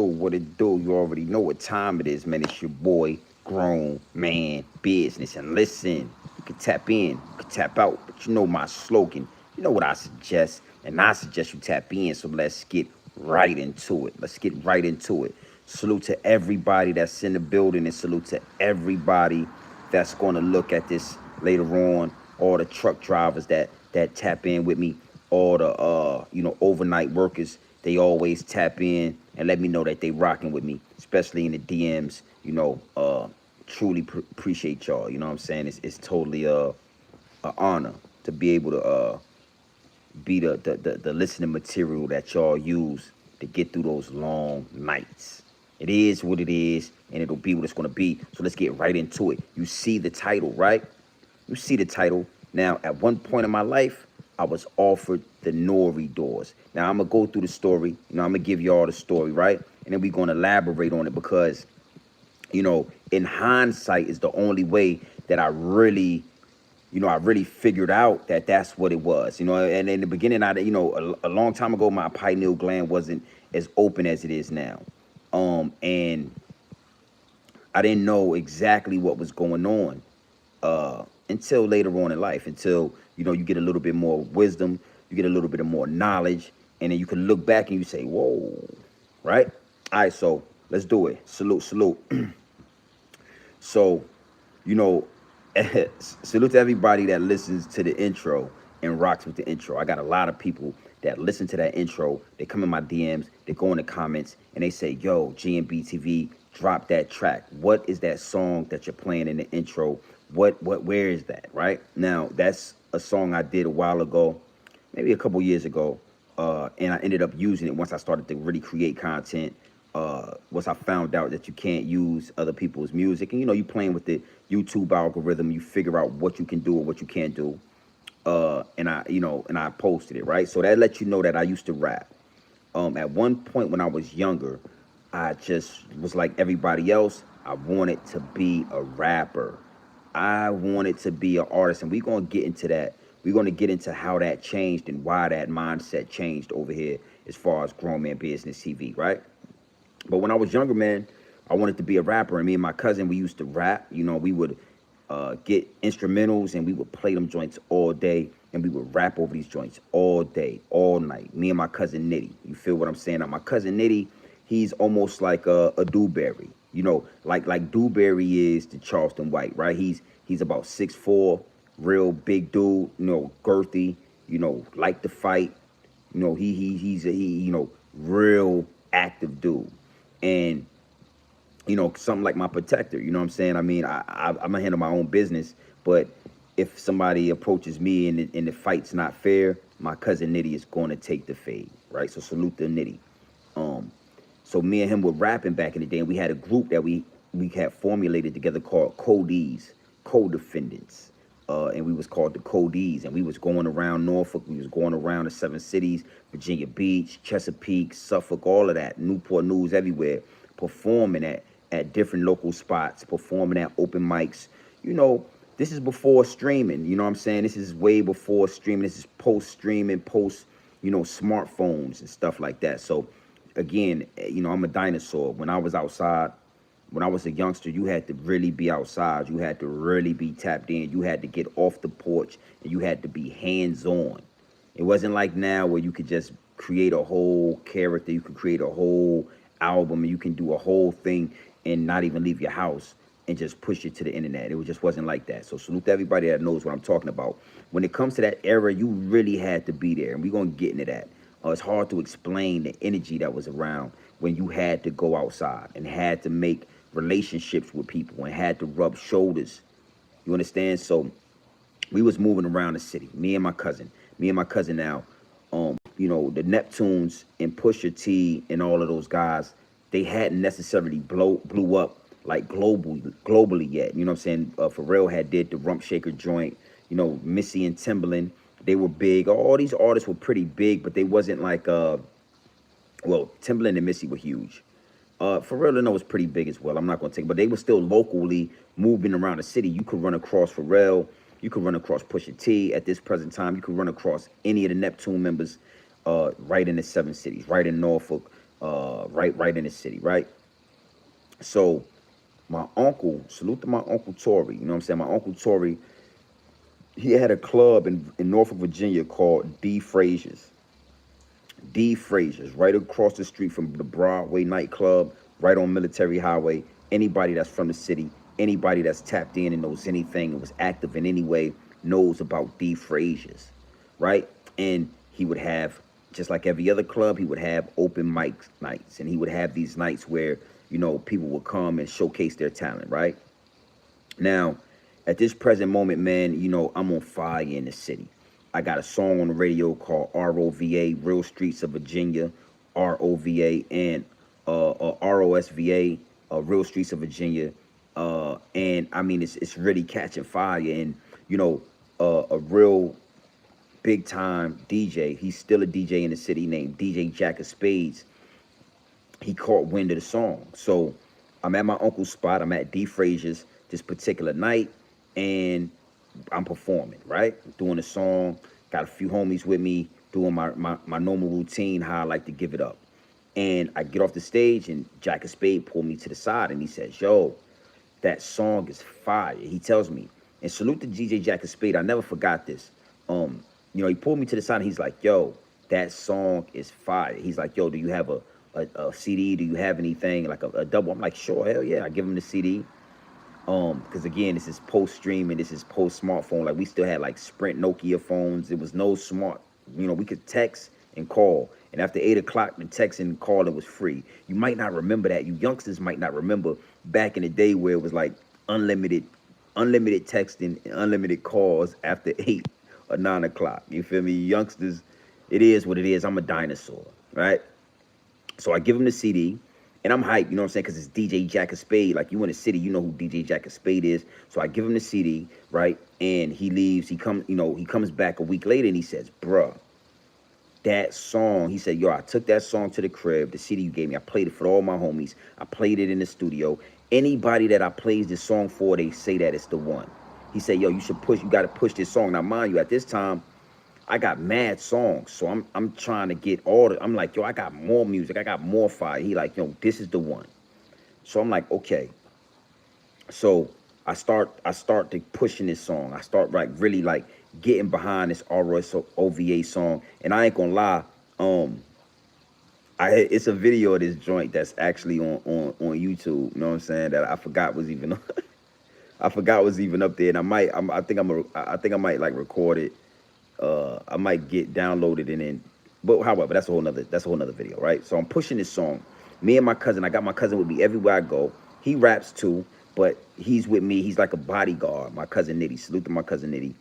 What it do? You already know what time it is, man. It's your boy, grown man business. And listen, you can tap in, you can tap out, but you know my slogan. You know what I suggest, and I suggest you tap in. So let's get right into it. Let's get right into it. Salute to everybody that's in the building, and salute to everybody that's going to look at this later on. All the truck drivers that tap in with me, all the overnight workers, they always tap in and let me know that they rocking with me, especially in the DMs. Truly appreciate y'all. You know what I'm saying? It's totally a honor to be able to be the listening material that y'all use to get through those long nights. It is what it is, and it'll be what it's gonna be. So let's get right into it. You see the title, right? You see the title. Now, at one point in my life, I was offered the Nore doors. Now, I'm gonna go through the story. I'm gonna give y'all the story, right? And then we're gonna elaborate on it because, in hindsight, is the only way that I really figured out that that's what it was. And in the beginning, a long time ago, my pineal gland wasn't as open as it is now. And I didn't know exactly what was going on until later on in life, until you get a little bit more wisdom, you get a little bit of more knowledge, and then you can look back and you say, "Whoa!" Right? All right, so let's do it. Salute, salute. So, you know, salute to everybody that listens to the intro and rocks with the intro. I got a lot of people that listen to that intro. They come in my DMs, they go in the comments, and they say, "Yo, GMB TV, drop that track. What is that song that you're playing in the intro? Where is that?" Right now, that's a song I did a while ago, maybe a couple years ago, and I ended up using it once I started to really create content. Once I found out that you can't use other people's music, and you playing with the YouTube algorithm, you figure out what you can do or what you can't do. And I posted it, right? So that lets you know that I used to rap. At one point when I was younger, I just was like everybody else. I wanted to be a rapper. I wanted to be an artist, and we're gonna get into that. We're gonna get into how that changed and why that mindset changed over here as far as Grown Man Business TV, right? But when I was younger, man, I wanted to be a rapper, and me and my cousin, we used to rap. We would get instrumentals, and we would play them joints all day, and we would rap over these joints all day, all night. Me and my cousin Nitty. You feel what I'm saying? Now, my cousin Nitty, he's almost like a Dewberry. Like Dewberry is to Charleston White, right? He's about 6'4", real big dude, girthy, like to fight. He's a real active dude. And something like my protector. You know what I'm saying? I mean, I'm gonna handle my own business, but if somebody approaches me and the fight's not fair, my cousin Nitty is going to take the fade, right? So salute to Nitty. So me and him were rapping back in the day, and we had a group that we had formulated together called Codees, Co-Defendants. And we was called the Codees, and we was going around Norfolk, we was going around the 7 cities, Virginia Beach, Chesapeake, Suffolk, all of that, Newport News, everywhere, performing at different local spots, performing at open mics. This is before streaming, you know what I'm saying? This is way before streaming. This is post-streaming, smartphones and stuff like that. So, again, I'm a dinosaur. When I was outside, when I was a youngster, you had to really be outside. You had to really be tapped in. You had to get off the porch, and you had to be hands-on. It wasn't like now where you could just create a whole character. You could create a whole album, and you can do a whole thing and not even leave your house and just push it to the internet. It just wasn't like that. So salute to everybody that knows what I'm talking about. When it comes to that era, you really had to be there, and we're going to get into that. It's hard to explain the energy that was around when you had to go outside and had to make relationships with people and had to rub shoulders. You understand? So we was moving around the city, me and my cousin. Now, the Neptunes and Pusha T and all of those guys, they hadn't necessarily blew up like globally yet. You know what I'm saying? Pharrell had did the Rump Shaker joint. Missy and Timbaland, they were big. All these artists were pretty big, but they wasn't like Timbaland and Missy were huge. Pharrell and was pretty big as well. I'm not gonna take, but they were still locally moving around the city. You could run across Pharrell, you could run across Pusha T at this present time. You could run across any of the Neptune members, right in the 7 cities, right in Norfolk, right in the city, right? So my uncle, salute to my uncle Tory, you know what I'm saying? My uncle Tory, he had a club in Norfolk, Virginia called D. Frazier's. D. Frazier's, right across the street from the Broadway nightclub, right on Military Highway. Anybody that's from the city, anybody that's tapped in and knows anything and was active in any way knows about D. Frazier's, right? And he would have, just like every other club, he would have open mic nights. And he would have these nights where, people would come and showcase their talent, right? Now, at this present moment, man, I'm on fire in the city. I got a song on the radio called ROVA, Real Streets of Virginia, ROVA, and ROSVA, Real Streets of Virginia. And I mean, it's really catching fire. And, a real big time DJ, he's still a DJ in the city named DJ Jack of Spades. He caught wind of the song. So I'm at my uncle's spot. I'm at D. Frazier's this particular night, and I'm performing, right? Doing the song. Got a few homies with me, doing my normal routine, how I like to give it up. And I get off the stage, and Jack of Spade pulled me to the side, and he says, yo, that song is fire. He tells me, and salute to DJ Jack of Spade. I never forgot this. He pulled me to the side, and he's like, yo, that song is fire. He's like, yo, do you have a CD? Do you have anything like a double? I'm like, sure, hell yeah. I give him the CD. Because again, this is post streaming, this is post smartphone. Like we still had like Sprint Nokia phones. It was no smart, we could text and call. And after 8 o'clock, the text and calling was free. You might not remember that. You youngsters might not remember back in the day where it was like unlimited texting and unlimited calls after 8 or 9 o'clock. You feel me? Youngsters, it is what it is. I'm a dinosaur, right? So I give him the CD, and I'm hyped, you know what I'm saying? Because it's DJ Jack of Spade. Like, you in the city, you know who DJ Jack of Spade is. So I give him the CD, right? And he leaves. He comes back a week later, and he says, bruh, that song, he said, yo, I took that song to the crib, the CD you gave me. I played it for all my homies. I played it in the studio. Anybody that I plays this song for, they say that it's the one. He said, yo, you got to push this song. Now, mind you, at this time, I got mad songs, so I'm trying to get I'm like, yo, I got more music, I got more fire. He like, yo, this is the one. So I'm like, okay. So I start to pushing this song. I start really getting behind this ROSOVA song. And I ain't gonna lie, it's a video of this joint that's actually on YouTube. You know what I'm saying? That I forgot was even I forgot was even up there. And I think I might like record it. I might get downloaded and then, but however, that's a whole nother video, right? So I'm pushing this song. Me and my cousin, I got my cousin with me everywhere I go. He raps too, but he's with me. He's like a bodyguard. My cousin Nitty, salute to my cousin Nitty.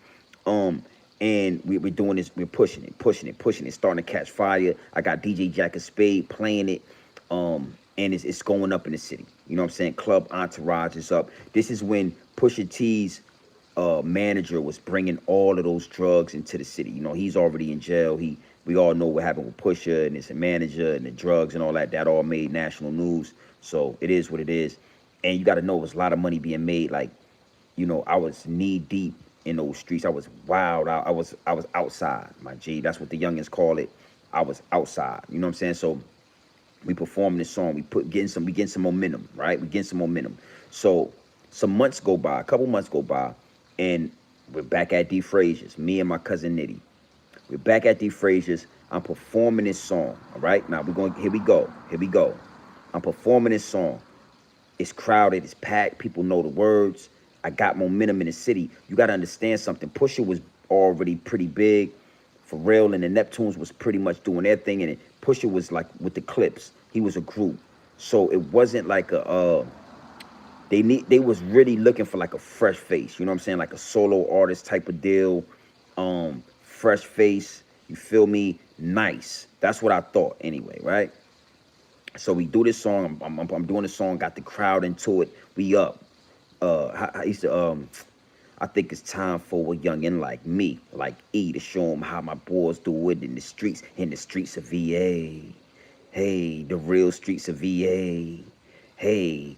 And we're doing this. We're pushing it, starting to catch fire. I got DJ Jack of Spade playing it, and it's going up in the city. You know what I'm saying? Club entourage is up. This is when Pusha T's manager was bringing all of those drugs into the city. He's already in jail. We all know what happened with Pusha and his manager and the drugs and all that. That all made national news. So it is what it is. And you got to know there's a lot of money being made. Like, I was knee deep in those streets. I was wild. I was outside, my G. That's what the youngins call it. I was outside. You know what I'm saying? So we performing this song. We getting some momentum, right? We getting some momentum. So some months go by, a couple months go by, and we're back at D. Frazier's, me and my cousin Nitty. We're back at D. Frazier's. I'm performing this song, all right? Now, here we go. I'm performing this song. It's crowded, it's packed, people know the words. I got momentum in the city. You got to understand something. Pusha was already pretty big. Pharrell and the Neptunes was pretty much doing their thing, and Pusha was like with the Clips. He was a group. So it wasn't like they was really looking for like a fresh face, you know what I'm saying? Like a solo artist type of deal. Fresh face, you feel me? Nice. That's what I thought anyway, right? So we do this song. I'm doing the song, got the crowd into it. We up. I used to I think it's time for a youngin' like me, like E, to show them how my boys do it in the streets of VA. Hey, the real streets of VA. Hey,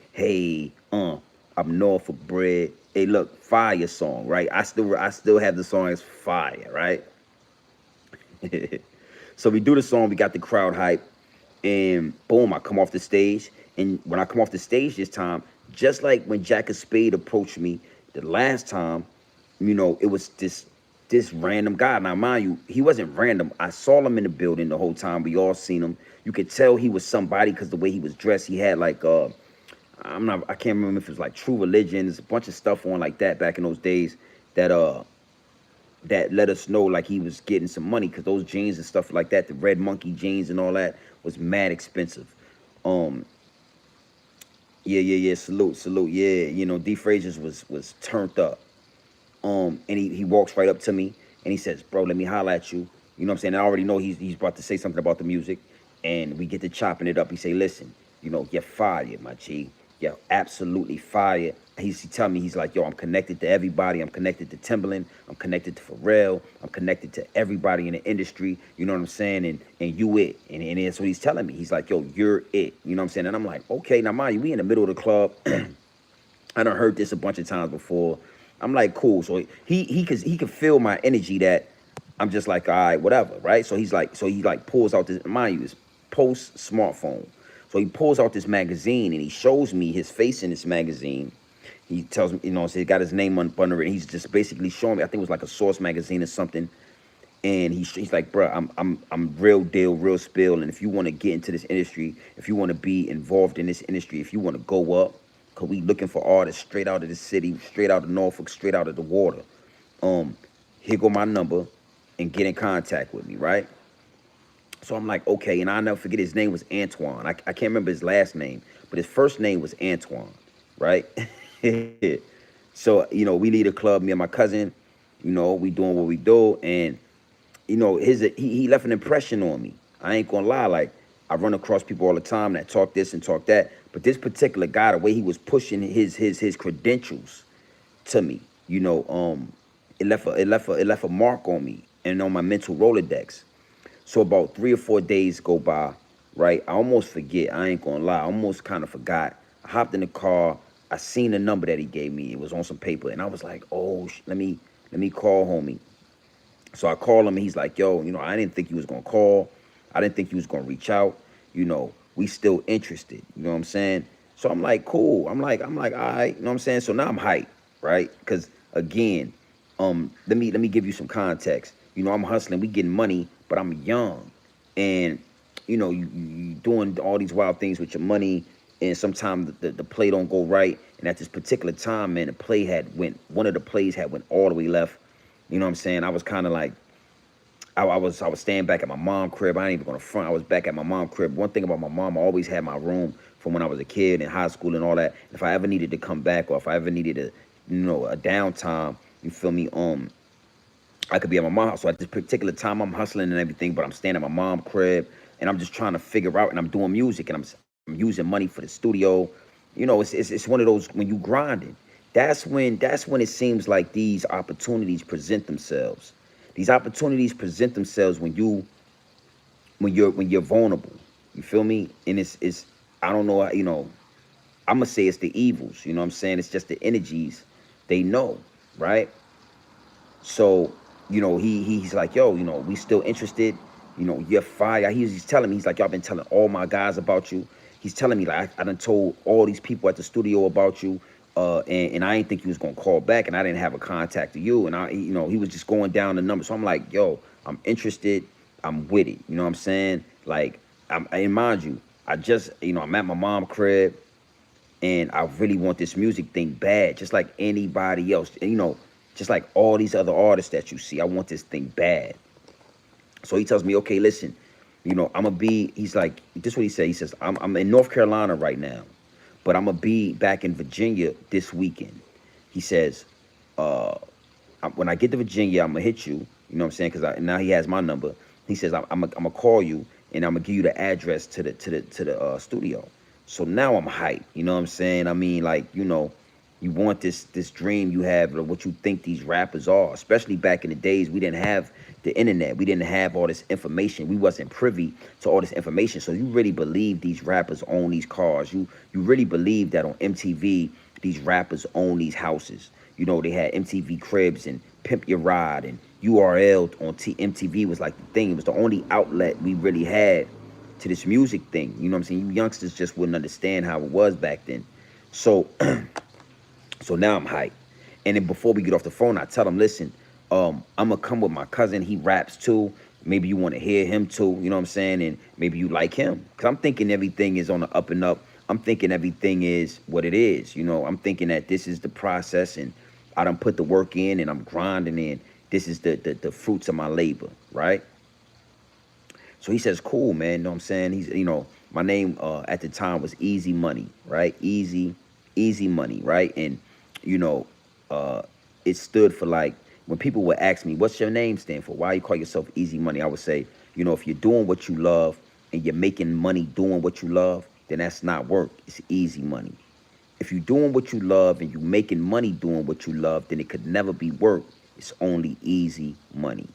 I'm Nore for bread. Hey, look, fire song, right? I still have the song as fire, right? So we do the song, we got the crowd hype, And boom, I come off the stage. And when I come off the stage this time, just like when Jack of Spade approached me the last time, it was this random guy. Now, mind you, he wasn't random. I saw him in the building the whole time. We all seen him. You could tell he was somebody because the way he was dressed, he had like I can't remember if it was like True Religion. There's a bunch of stuff on like that back in those days that that let us know like he was getting some money, because those jeans and stuff like that, the red monkey jeans and all that, was mad expensive. Um, yeah. Salute. Yeah, D Frazier's was turned up. And he walks right up to me and he says, "Bro, let me holler at you." You know what I'm saying? I already know he's about to say something about the music, and we get to chopping it up. He say, "Listen, you're fired, my G. You're absolutely fired." He tell me, he's like, "Yo, I'm connected to everybody. I'm connected to Timberland. I'm connected to Pharrell. I'm connected to everybody in the industry. You know what I'm saying? And you it." And that's what he's telling me. He's like, "Yo, you're it." You know what I'm saying? And I'm like, "Okay, now mind you, we in the middle of the club." I done heard this a bunch of times before. I'm like, cool. So he could feel my energy that I'm just like, all right, whatever, right? So he like pulls out this, mind you, this post smartphone. So he pulls out this magazine and he shows me his face in this magazine. He tells me, so he got his name under it. And he's just basically showing me. I think it was like a Source magazine or something. And he's like, bro, I'm real deal, real spill. And if you want to get into this industry, if you want to be involved in this industry, if you want to go up, cause we looking for artists straight out of the city, straight out of Norfolk, straight out of the water. Um, Here go my number, and get in contact with me, right? So I'm like, okay, and I'll never forget, his name was Antoine. I can't remember his last name, but his first name was Antoine, right? So, we lead a club, me and my cousin, we doing what we do, and he left an impression on me. I ain't gonna lie, like, I run across people all the time that talk this and talk that, but this particular guy, the way he was pushing his credentials to me, it left a mark on me and on my mental Rolodex. So about 3 or 4 days go by, right? I almost forget. I ain't gonna lie. I almost kind of forgot. I hopped in the car. I seen the number that he gave me. It was on some paper, and I was like, "Oh, let me call homie." So I call him, and he's like, "Yo, I didn't think you was gonna call. I didn't think you was gonna reach out. We still interested. You know what I'm saying?" So I'm like, "Cool." I'm like, "All right." You know what I'm saying? So now I'm hyped, right? Because again, let me give you some context. I'm hustling. We getting money, but I'm young, and you doing all these wild things with your money, and sometimes the play don't go right. And at this particular time, man, one of the plays had went all the way left. You know what I'm saying? I was kind of like, I was staying back at my mom crib. I ain't even gonna front. I was back at my mom crib. One thing about my mom, I always had my room from when I was a kid in high school and all that. If I ever needed to come back, or if I ever needed a downtime, you feel me? I could be at my mom's house. So at this particular time, I'm hustling and everything, but I'm staying at my mom's crib, and I'm just trying to figure out. And I'm doing music, and I'm using money for the studio. It's one of those, when you grinding. That's when it seems like these opportunities present themselves. These opportunities present themselves when you're vulnerable. You feel me? And it's I don't know. I'm gonna say it's the evils. You know what I'm saying? It's just the energies. They know, right? So, he's like, "Yo, we still interested. You're fire." He's telling me, he's like, "Y'all been telling all my guys about you." He's telling me, like, I done told all these people at the studio about you. And I didn't think he was gonna call back, and I didn't have a contact to you. And he was just going down the number. So I'm like, "Yo, I'm interested. I'm with it." You know what I'm saying? Like, and mind you, I'm at my mom crib, and I really want this music thing bad, just like anybody else. And just like all these other artists that you see, I want this thing bad. So he tells me, "Okay, listen, I'm gonna be." He's like, this is what he said. He says, "I'm in North Carolina right now, but I'm gonna be back in Virginia this weekend." He says, uh, "When I get to Virginia, I'm gonna hit you." You know what I'm saying? Because now he has my number. He says, I'm gonna call you, and I'm gonna give you the address to the studio." So now I'm hyped. You know what I'm saying? I mean, like, you want this dream you have, or what you think these rappers are. Especially back in the days, we didn't have the internet. We didn't have all this information. We wasn't privy to all this information. So you really believe these rappers own these cars. You really believe that on MTV these rappers own these houses. They had MTV Cribs and Pimp Your Ride, and URL on MTV was like the thing. It was the only outlet we really had to this music thing. You know what I'm saying? You youngsters just wouldn't understand how it was back then. So so now I'm hyped. And then before we get off the phone, I tell him, listen, I'm gonna come with my cousin. He raps too. Maybe you want to hear him too. You know what I'm saying? And maybe you like him. Cause I'm thinking everything is on the up and up. I'm thinking everything is what it is. You know, I'm thinking that this is the process, and I done put the work in, and I'm grinding in. This is the fruits of my labor, right? So he says, cool, man. You know what I'm saying? He's, you know, my name at the time was Easy Money, right? Easy Money, right? And, you know, uh, it stood for like, when people would ask me, what's your name stand for? Why you call yourself Easy Money? I would say, you know, if you're doing what you love and you're making money doing what you love, then that's not work. It's easy money. If you're doing what you love and you're making money doing what you love, then it could never be work. It's only easy money.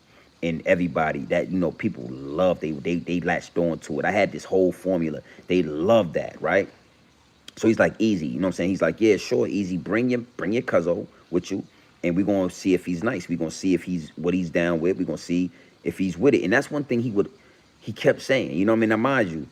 And everybody that, you know, people love, they latched on to it. I had this whole formula. They love that, right? So he's like, easy, you know what I'm saying? He's like, yeah, sure, easy. Bring your cousin with you, and we're gonna see if he's nice. We're gonna see if he's what he's down with. We're gonna see if he's with it. And that's one thing he kept saying, you know what I mean? Now mind you,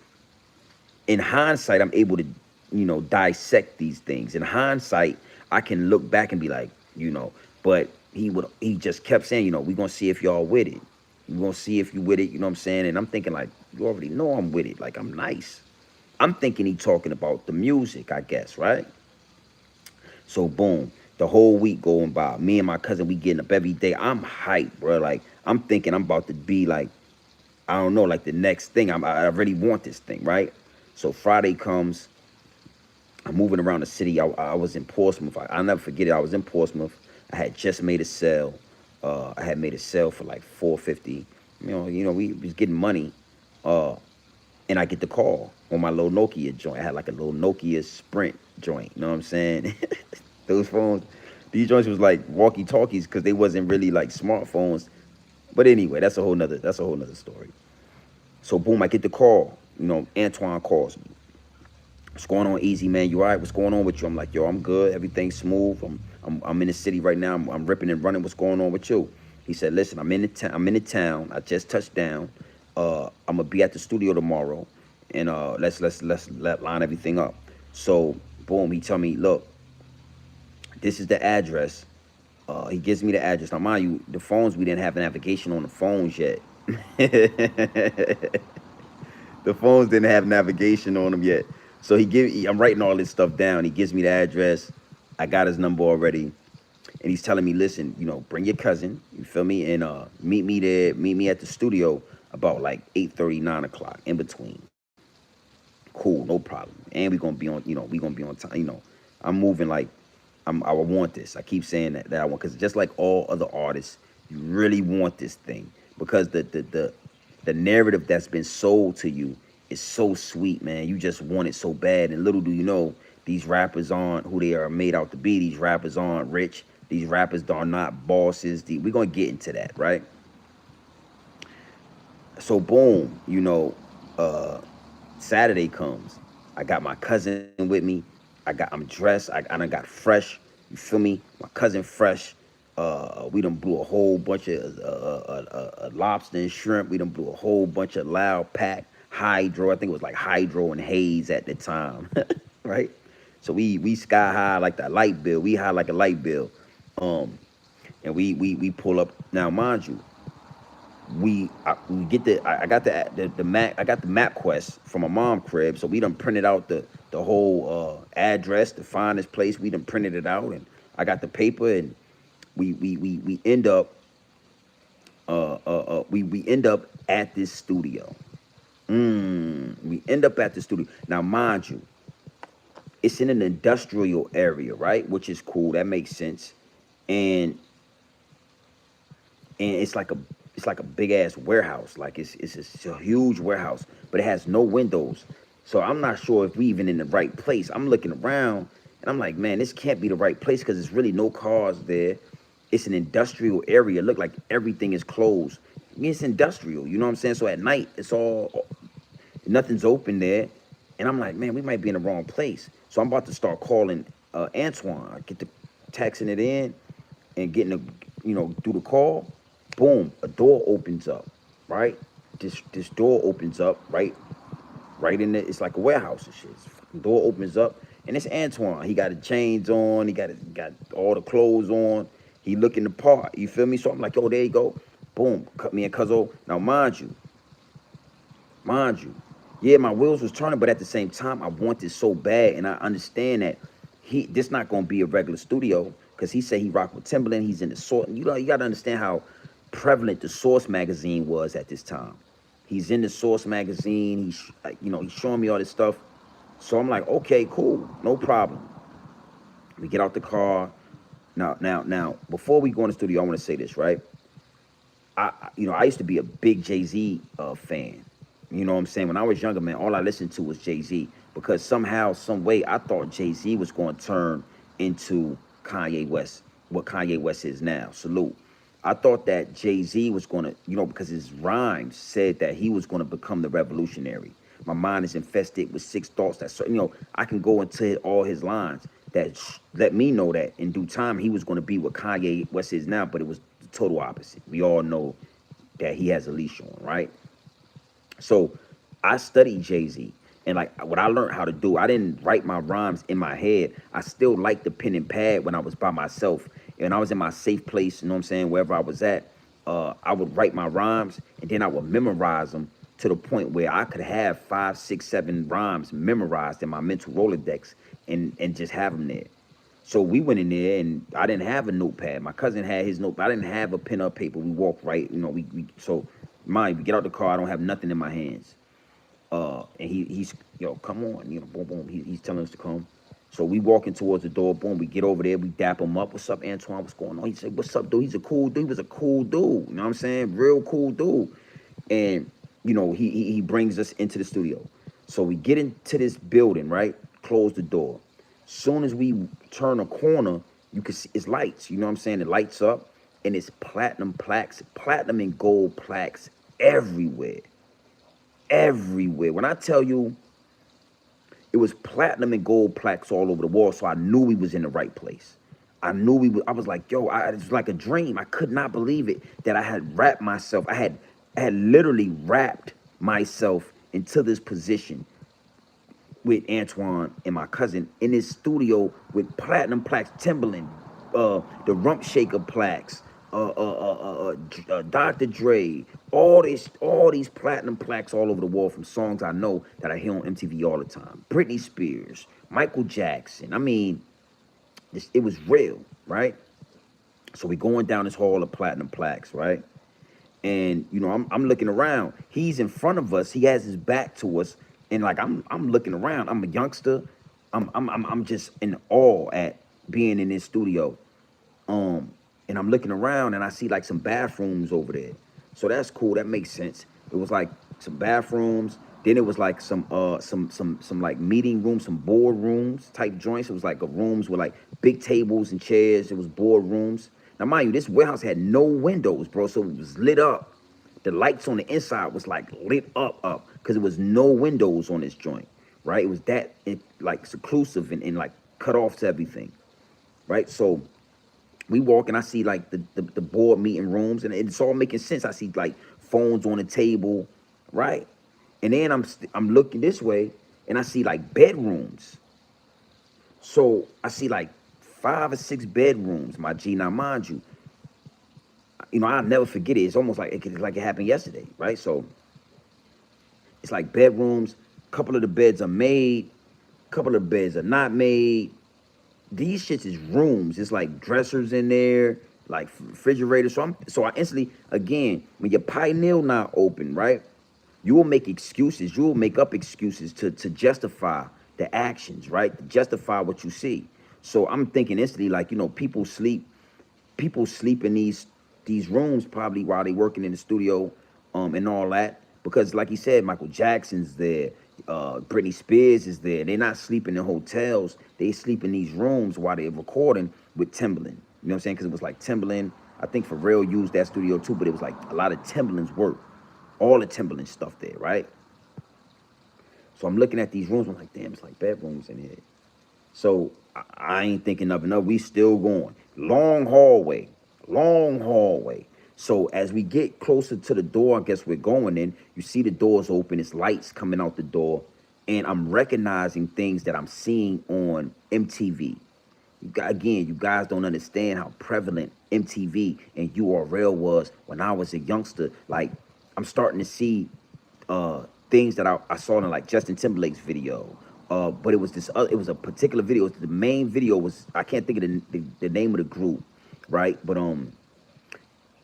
in hindsight, I'm able to, you know, dissect these things. In hindsight, I can look back and be like, you know, but he just kept saying, you know, we're gonna see if y'all with it. We're gonna see if you with it, you know what I'm saying? And I'm thinking like, you already know I'm with it. Like I'm nice. I'm thinking he talking about the music, I guess, right? So boom, the whole week going by, me and my cousin, we getting up every day. I'm hyped, bro. Like I'm thinking I'm about to be like, I don't know, like the next thing. I really want this thing, right? So Friday comes, I'm moving around the city. I was in Portsmouth. I'll never forget it. I was in Portsmouth. I had just made a sale. I had made a sale for like 450. We was getting money. Uh, and I get the call on my little Nokia joint. I had like a little Nokia Sprint joint. You know what I'm saying? Those phones, these joints was like walkie talkies because they wasn't really like smartphones. But anyway, that's a whole nother story. So boom, I get the call. You know, Antoine calls me. What's going on, Easy man? You all right? What's going on with you? I'm like, yo, I'm good. Everything's smooth. I'm in the city right now. I'm ripping and running. What's going on with you? He said, listen, I'm in the town. I just touched down. I'm gonna be at the studio tomorrow, and let's line everything up. So boom, he tell me, look, this is the address. He gives me the address. Now, mind you, the phones, we didn't have navigation on the phones yet. The phones didn't have navigation on them yet. So I'm writing all this stuff down. He gives me the address. I got his number already. And he's telling me, listen, you know, bring your cousin, you feel me? And meet me there, meet me at the studio about like 8:30, 9 o'clock, in between. Cool, no problem. And we gonna be on, we gonna be on time. I'm moving like I want this. I keep saying that I want, because just like all other artists, you really want this thing, because the narrative that's been sold to you is so sweet, man. You just want it so bad, and little do you know, these rappers aren't who they are made out to be. These rappers aren't rich. These rappers are not bosses. We're gonna get into that, right? So boom, uh, Saturday comes. I got my cousin with me. I'm dressed. I done got fresh. You feel me? My cousin fresh. We done blew a whole bunch of lobster and shrimp. We done blew a whole bunch of loud pack hydro. I think it was like hydro and haze at the time, right? So we sky high like that light bill. We high like a light bill. Um, and we pull up. Now, mind you, we get I got the map. I got the map quest from my mom crib, so we done printed out the whole address to find this place. We done printed it out, and I got the paper, and we end up we end up at this studio. We end up at the studio. Now, mind you, it's in an industrial area, right? Which is cool. That makes sense. And it's like a big ass warehouse. Like it's a huge warehouse, but it has no windows. So I'm not sure if we even in the right place. I'm looking around and I'm like, man, this can't be the right place because there's really no cars there. It's an industrial area. Look like everything is closed. I mean, it's industrial. You know what I'm saying? So at night, nothing's open there. And I'm like, man, we might be in the wrong place. So I'm about to start calling Antoine. I get to texting it in and getting through the call. Boom, a door opens up, right? This door opens up, right? right in there. It's like a warehouse and shit. The door opens up, and it's Antoine. He got the chains on. He got all the clothes on. He looking the part. You feel me? So I'm like, yo, there you go. Boom. Cut me and Cuzzo. Now, mind you, yeah, my wheels was turning, but at the same time, I want this so bad, and I understand that this not gonna be a regular studio because he said he rocked with Timberland. He's in the Source. You got to understand how prevalent the Source magazine was at this time. He's in the Source magazine. He's showing me all this stuff. So I'm like, okay, cool, no problem. We get out the car. Now, before we go in the studio, I want to say this, right? I used to be a big Jay-Z fan. You know what I'm saying? When I was younger, man, all I listened to was Jay-Z because somehow, some way, I thought Jay-Z was going to turn into Kanye West, what Kanye West is now. Salute. I thought that Jay-Z was going to, because his rhymes said that he was going to become the revolutionary. My mind is infested with six thoughts that, I can go into all his lines that let me know that in due time he was going to be what Kanye West is now, but it was the total opposite. We all know that he has a leash on, right? So I studied Jay-Z. And like what I learned how to do, I didn't write my rhymes in my head. I still liked the pen and pad when I was by myself. And I was in my safe place, you know what I'm saying, wherever I was at. I would write my rhymes and then I would memorize them to the point where I could have 5, 6, 7 rhymes memorized in my mental Rolodex and just have them there. So we went in there and I didn't have a notepad. My cousin had his notepad. I didn't have a pen or paper. We walked right, so mind, we get out the car, I don't have nothing in my hands. And he's, come on, boom, boom. He's telling us to come. So we walking towards the door, boom, we get over there, we dap him up. What's up, Antoine? What's going on? He said, what's up, dude? He's a cool dude. He was a cool dude. You know what I'm saying? Real cool dude. And, he brings us into the studio. So we get into this building, right? Close the door. Soon as we turn a corner, you can see it's lights. You know what I'm saying? It lights up and it's platinum plaques, platinum and gold plaques everywhere. Everywhere. When I tell you it was platinum and gold plaques all over the wall, so I knew we was in the right place. I was like, yo, it was like a dream. I could not believe it that I had wrapped myself. I had literally wrapped myself into this position with Antoine and my cousin in his studio with platinum plaques, Timberland, the Rump Shaker plaques, Dr. Dre, all these platinum plaques all over the wall from songs I know that I hear on MTV all the time. Britney Spears, Michael Jackson. I mean, it was real, right? So we going down this hall of platinum plaques, right? And I'm looking around. He's in front of us. He has his back to us, and like I'm looking around. I'm a youngster. I'm just in awe at being in this studio. And I'm looking around and I see like some bathrooms over there. So that's cool. That makes sense. It was like some bathrooms. Then it was like some like meeting rooms, some board rooms type joints. It was like rooms with like big tables and chairs. It was board rooms. Now mind you, this warehouse had no windows, bro. So it was lit up. The lights on the inside was like lit up because there was no windows on this joint, right? It was like seclusive and like cut off to everything, right? So we walk and I see like the board meeting rooms and it's all making sense. I see like phones on the table, right? And then I'm looking this way and I see like bedrooms. So I see like 5 or 6 bedrooms, my G. Now mind you, I'll never forget it. It's almost like it happened yesterday, right? So it's like bedrooms. A couple of the beds are made, a couple of the beds are not made. These shits is rooms. It's like dressers in there, like refrigerators. So I instantly, again, when your pineal not open, right? You will make excuses. You will make up excuses to justify the actions, right? To justify what you see. So I'm thinking instantly, like, people sleep in these rooms probably while they working in the studio, and all that. Because like he said, Michael Jackson's there, Britney Spears is there. They're not sleeping in hotels. They sleep in these rooms while they're recording with Timberland. You know what I'm saying? Because it was like Timberland. I think Pharrell used that studio too, but it was like a lot of Timberland's work. All the Timberland stuff there, right? So I'm looking at these rooms. I'm like, damn, it's like bedrooms in here. So I ain't thinking of enough. We still going. Long hallway. Long hallway. So as we get closer to the door, I guess we're going in, you see the doors open. It's lights coming out the door. and I'm recognizing things that I'm seeing on MTV. Again, you guys don't understand how prevalent MTV and URL was when I was a youngster. Like, I'm starting to see things that I saw in like Justin Timberlake's video. But it was this it was a particular video. The main video was, I can't think of the name of the group, right? But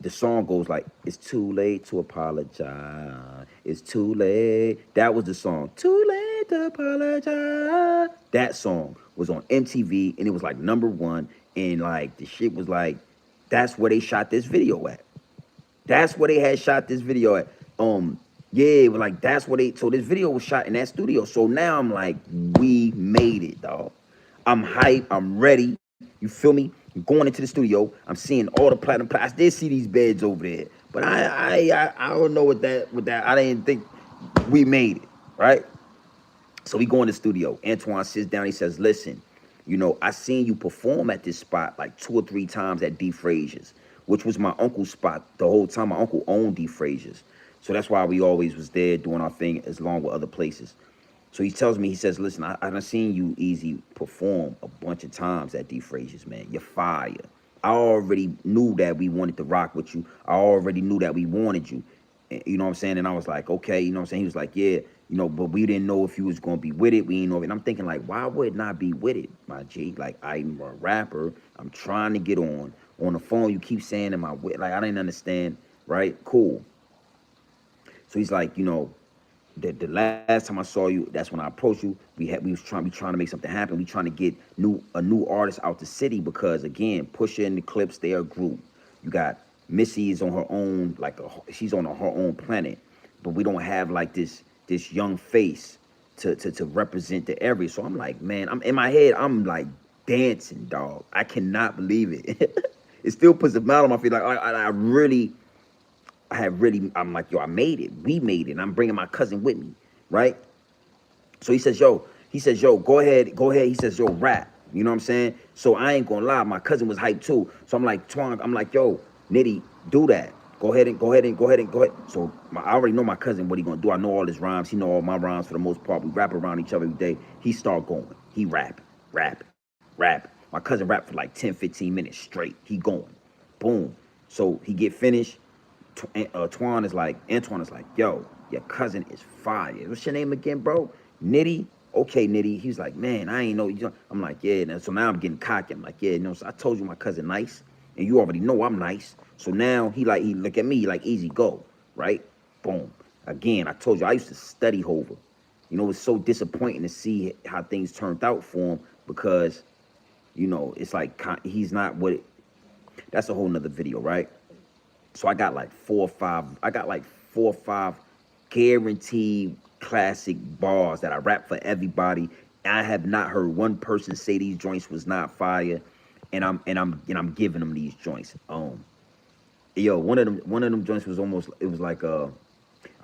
the song goes like, "It's too late to apologize. It's too late." That was the song. Too late to apologize. That song was on MTV and it was like #1. And like the shit was like, that's where they shot this video at. That's where they had shot this video at. Yeah, it was like that's where they. So this video was shot in that studio. So now I'm like, we made it, dog. I'm hype. I'm ready. You feel me? I'm going into the studio. I'm seeing all the platinum. I did see these beds over there, but I don't know what that. I didn't think we made it, right? So we go in the studio. Antoine sits down. He says, "Listen, I seen you perform at this spot like 2 or 3 times at D. Frazier's, which was my uncle's spot the whole time. My uncle owned D. Frazier's, so that's why we always was there doing our thing, as long with other places." So he tells me, he says, "Listen, I done seen you easy perform a bunch of times at D. Frazier's, man. You're fire. I already knew that we wanted to rock with you. I already knew that we wanted you." You know what I'm saying? And I was like, okay, you know what I'm saying? He was like, yeah, but we didn't know if you was going to be with it. We didn't know. And I'm thinking, like, why would not be with it, my G? Like, I'm a rapper. I'm trying to get on the phone. You keep saying in my way. Like, I didn't understand, right? Cool. So he's like, the last time I saw you, that's when I approached you. We was trying to make something happen. We trying to get a new artist out the city because, again, Pusha and the Clips, they are a group. You got Missy is on her own, she's on her own planet, but we don't have like this young face to represent the area. So I'm like, man, I'm in my head, I'm like dancing, dog. I cannot believe it. It still puts a smile on my face. Like I'm like, yo, I made it. We made it. And I'm bringing my cousin with me, right? So he says, yo, go ahead. He says, yo, rap. You know what I'm saying? So I ain't gonna lie, my cousin was hyped too. So I'm like, Twang, I'm like, yo, Nitty, do that. Go ahead. So I already know my cousin, what he gonna do. I know all his rhymes. He know all my rhymes for the most part. We rap around each other every day. He start going. He rap. My cousin rap for like 10, 15 minutes straight. He going. Boom. So he get finished. Antoine is like, yo, your cousin is fire. What's your name again, bro? Nitty. Okay, Nitty. He's like, man, I ain't know. I'm like, yeah. So now I'm getting cocky. I'm like, yeah, so I told you my cousin nice, and you already know I'm nice. So now he look at me like, easy go, right? Boom. Again, I told you I used to study Hova. It's so disappointing to see how things turned out for him because, it's like he's not what. That's a whole nother video, right? So I got like 4 or 5 guaranteed classic bars that I rap for everybody. I have not heard one person say these joints was not fire, and I'm giving them these joints. Yo, one of them joints was it was like I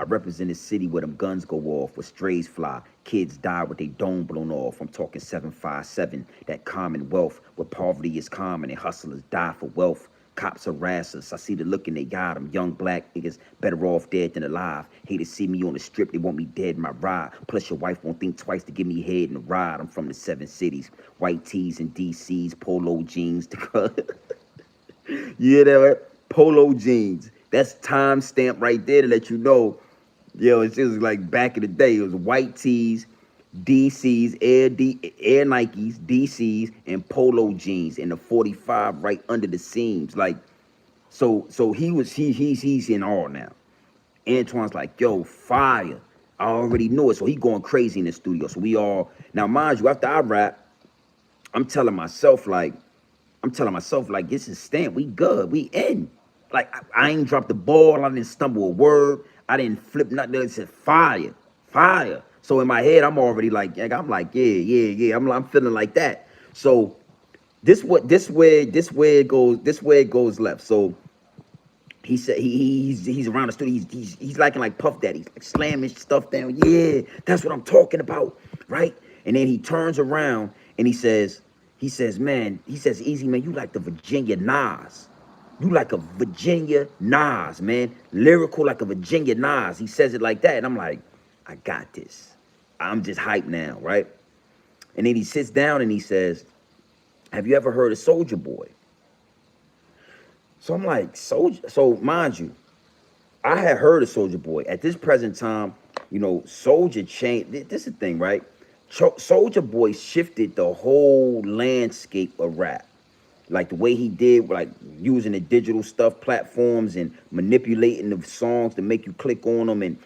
represent a city where them guns go off, where strays fly, kids die with their dome blown off. I'm talking 757, that commonwealth where poverty is common and hustlers die for wealth. Cops harass us. I see the look in they got them. Young black niggas better off dead than alive. Hate to see me on the strip. They want me dead in my ride. Plus your wife won't think twice to give me head in the ride. I'm from the 7 cities. White tees and DCs, polo jeans. You hear that, right? Polo jeans. That's time stamp right there to let you know. Yo, it's just like back in the day. It was white tees, DCs, Air Nikes, DCs, and polo jeans, and the 45 right under the seams. Like, so he's in all now. Antoine's like, yo, fire. I already know it. So he going crazy in the studio. So we all now, mind you, after I rap, I'm telling myself like, this is stamp. We good. We in. Like, I ain't dropped the ball. I didn't stumble a word. I didn't flip nothing. It said fire. So in my head, I'm already like, yeah. I'm feeling like that. So this way it goes left. So he said he's around the studio. He's liking like Puff Daddy. He's like slamming stuff down. Yeah, that's what I'm talking about, right? And then he turns around and he says, man, easy man, you like the Virginia Nas. You like a Virginia Nas, man. Lyrical like a Virginia Nas. He says it like that. And I'm like, I got this. I'm just hyped now, right? And then he sits down and he says, have you ever heard of Soldier Boy? So I'm like, Soldier. So mind you, I had heard of Soldier Boy. At this present time, you know, Soldier changed. This is the thing, right? Soldier Boy shifted the whole landscape of rap. Like the way he did, like using the digital stuff platforms and manipulating the songs to make you click on them. And,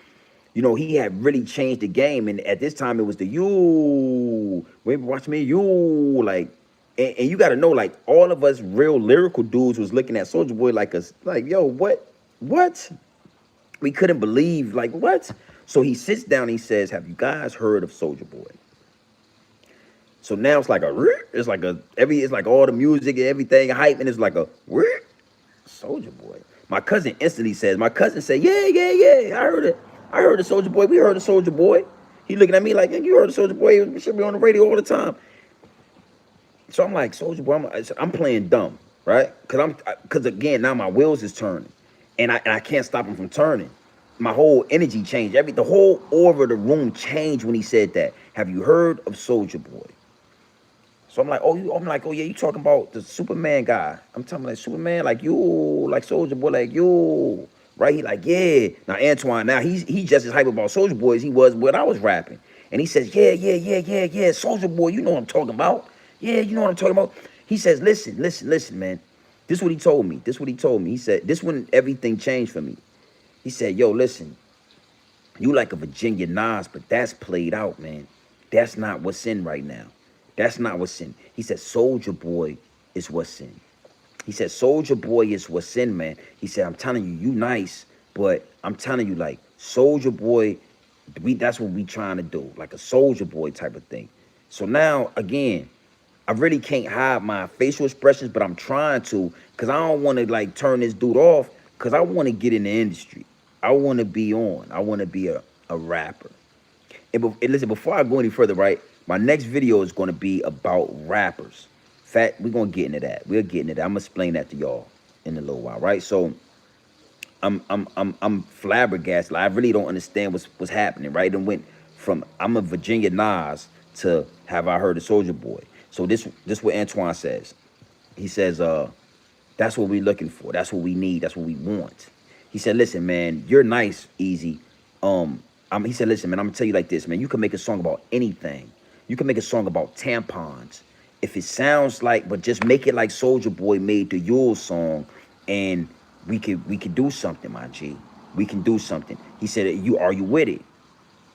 you know, he had really changed the game. And at this time, it was the you, wait, watch me, you. Like, and you got to know, like, all of us real lyrical dudes was looking at Soldier Boy like us, like, yo, what? What? We couldn't believe, like, what? So he sits down and he says, have you guys heard of Soldier Boy? So now it's like it's like all the music and everything hype, and it's like a Soldier Boy. My cousin instantly says, my cousin said, yeah, yeah, yeah, I heard it. I heard of Soldier Boy. We heard of Soldier Boy. He looking at me like, you heard of Soldier Boy? We should be on the radio all the time. So I'm like, Soldier Boy, I'm playing dumb, right? Cause again, now my wheels is turning, and I can't stop them from turning. My whole energy changed. The whole aura of the room changed when he said that. Have you heard of Soldier Boy? So I'm like, oh yeah, you talking about the Superman guy? I'm talking like Superman, like you, like Soldier Boy, like you, right? He like, yeah. Now Antoine, now he just as hype about Soldier Boy as he was when I was rapping, and he says, yeah, yeah, yeah, yeah, yeah, Soldier Boy, you know what I'm talking about? Yeah, you know what I'm talking about. He says, listen, man. This is what he told me. He said, this when everything changed for me. He said, yo, listen, you like a Virginia Nas, but that's played out, man. That's not what's in right now. That's not what's in. He said, Soldier Boy is what's in. He said, Soldier Boy is what's in, man. He said, I'm telling you, you nice, but I'm telling you, like, Soldier Boy, that's what we trying to do, like a Soldier Boy type of thing. So now, again, I really can't hide my facial expressions, but I'm trying to, because I don't want to, like, turn this dude off, because I want to get in the industry. I want to be on. I want to be a rapper. And listen, before I go any further, right, my next video is going to be about rappers. In fact, we're going to get into that. We're getting into that. I'm going to explain that to y'all in a little while, right? So I'm flabbergasted. I really don't understand what's happening, right? And went from I'm a Virginia Nas to have I heard of Soldier Boy. So this what Antoine says. He says, that's what we're looking for. That's what we need. That's what we want. He said, listen, man, you're nice, Easy. He said, listen, man, I'm gonna tell you like this, man. You can make a song about anything. You can make a song about tampons. If it sounds like, but just make it like Soldier Boy made the Yule song, and we could do something, my G. We can do something. He said, are you with it?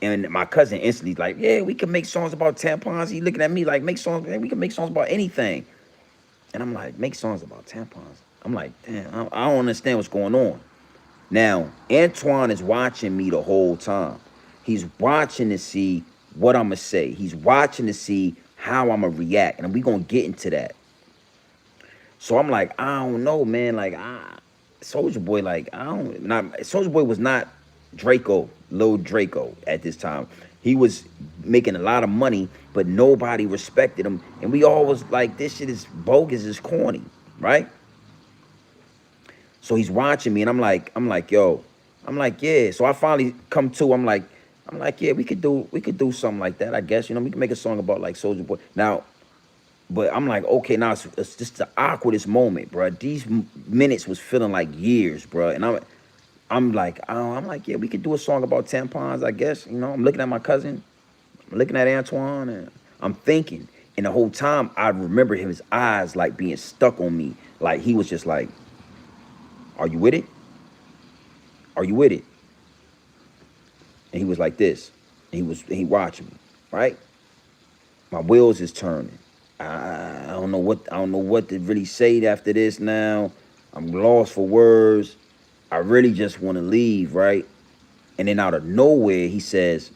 And my cousin instantly like, yeah, we can make songs about tampons. He looking at me like, make songs, man, we can make songs about anything. And I'm like, make songs about tampons. I'm like, damn, I don't understand what's going on. Now, Antoine is watching me the whole time. He's watching to see what I'm going to say. He's watching to see how I'm going to react. And we're going to get into that. So I'm like, I don't know, man. Like, Soldier Boy, like, Soldier Boy was not Lil Draco at this time. He was making a lot of money, but nobody respected him. And we all was like, this shit is bogus, it's corny, right? So he's watching me, and I'm like, yo, I'm like, yeah. So I finally come to, I'm like, yeah, we could do something like that, I guess. You know, we can make a song about like Soldier Boy. Now, but I'm like, okay, now it's just the awkwardest moment, bro. These minutes was feeling like years, bro. And I'm like, yeah, we could do a song about tampons, I guess. You know, I'm looking at my cousin, I'm looking at Antoine, and I'm thinking. And the whole time, I remember his eyes like being stuck on me. Like he was just like, are you with it? Are you with it? And he was like this. And he watching me, right? My wheels is turning. I don't know what to really say after this now. I'm lost for words. I really just want to leave, right? And then out of nowhere, he says,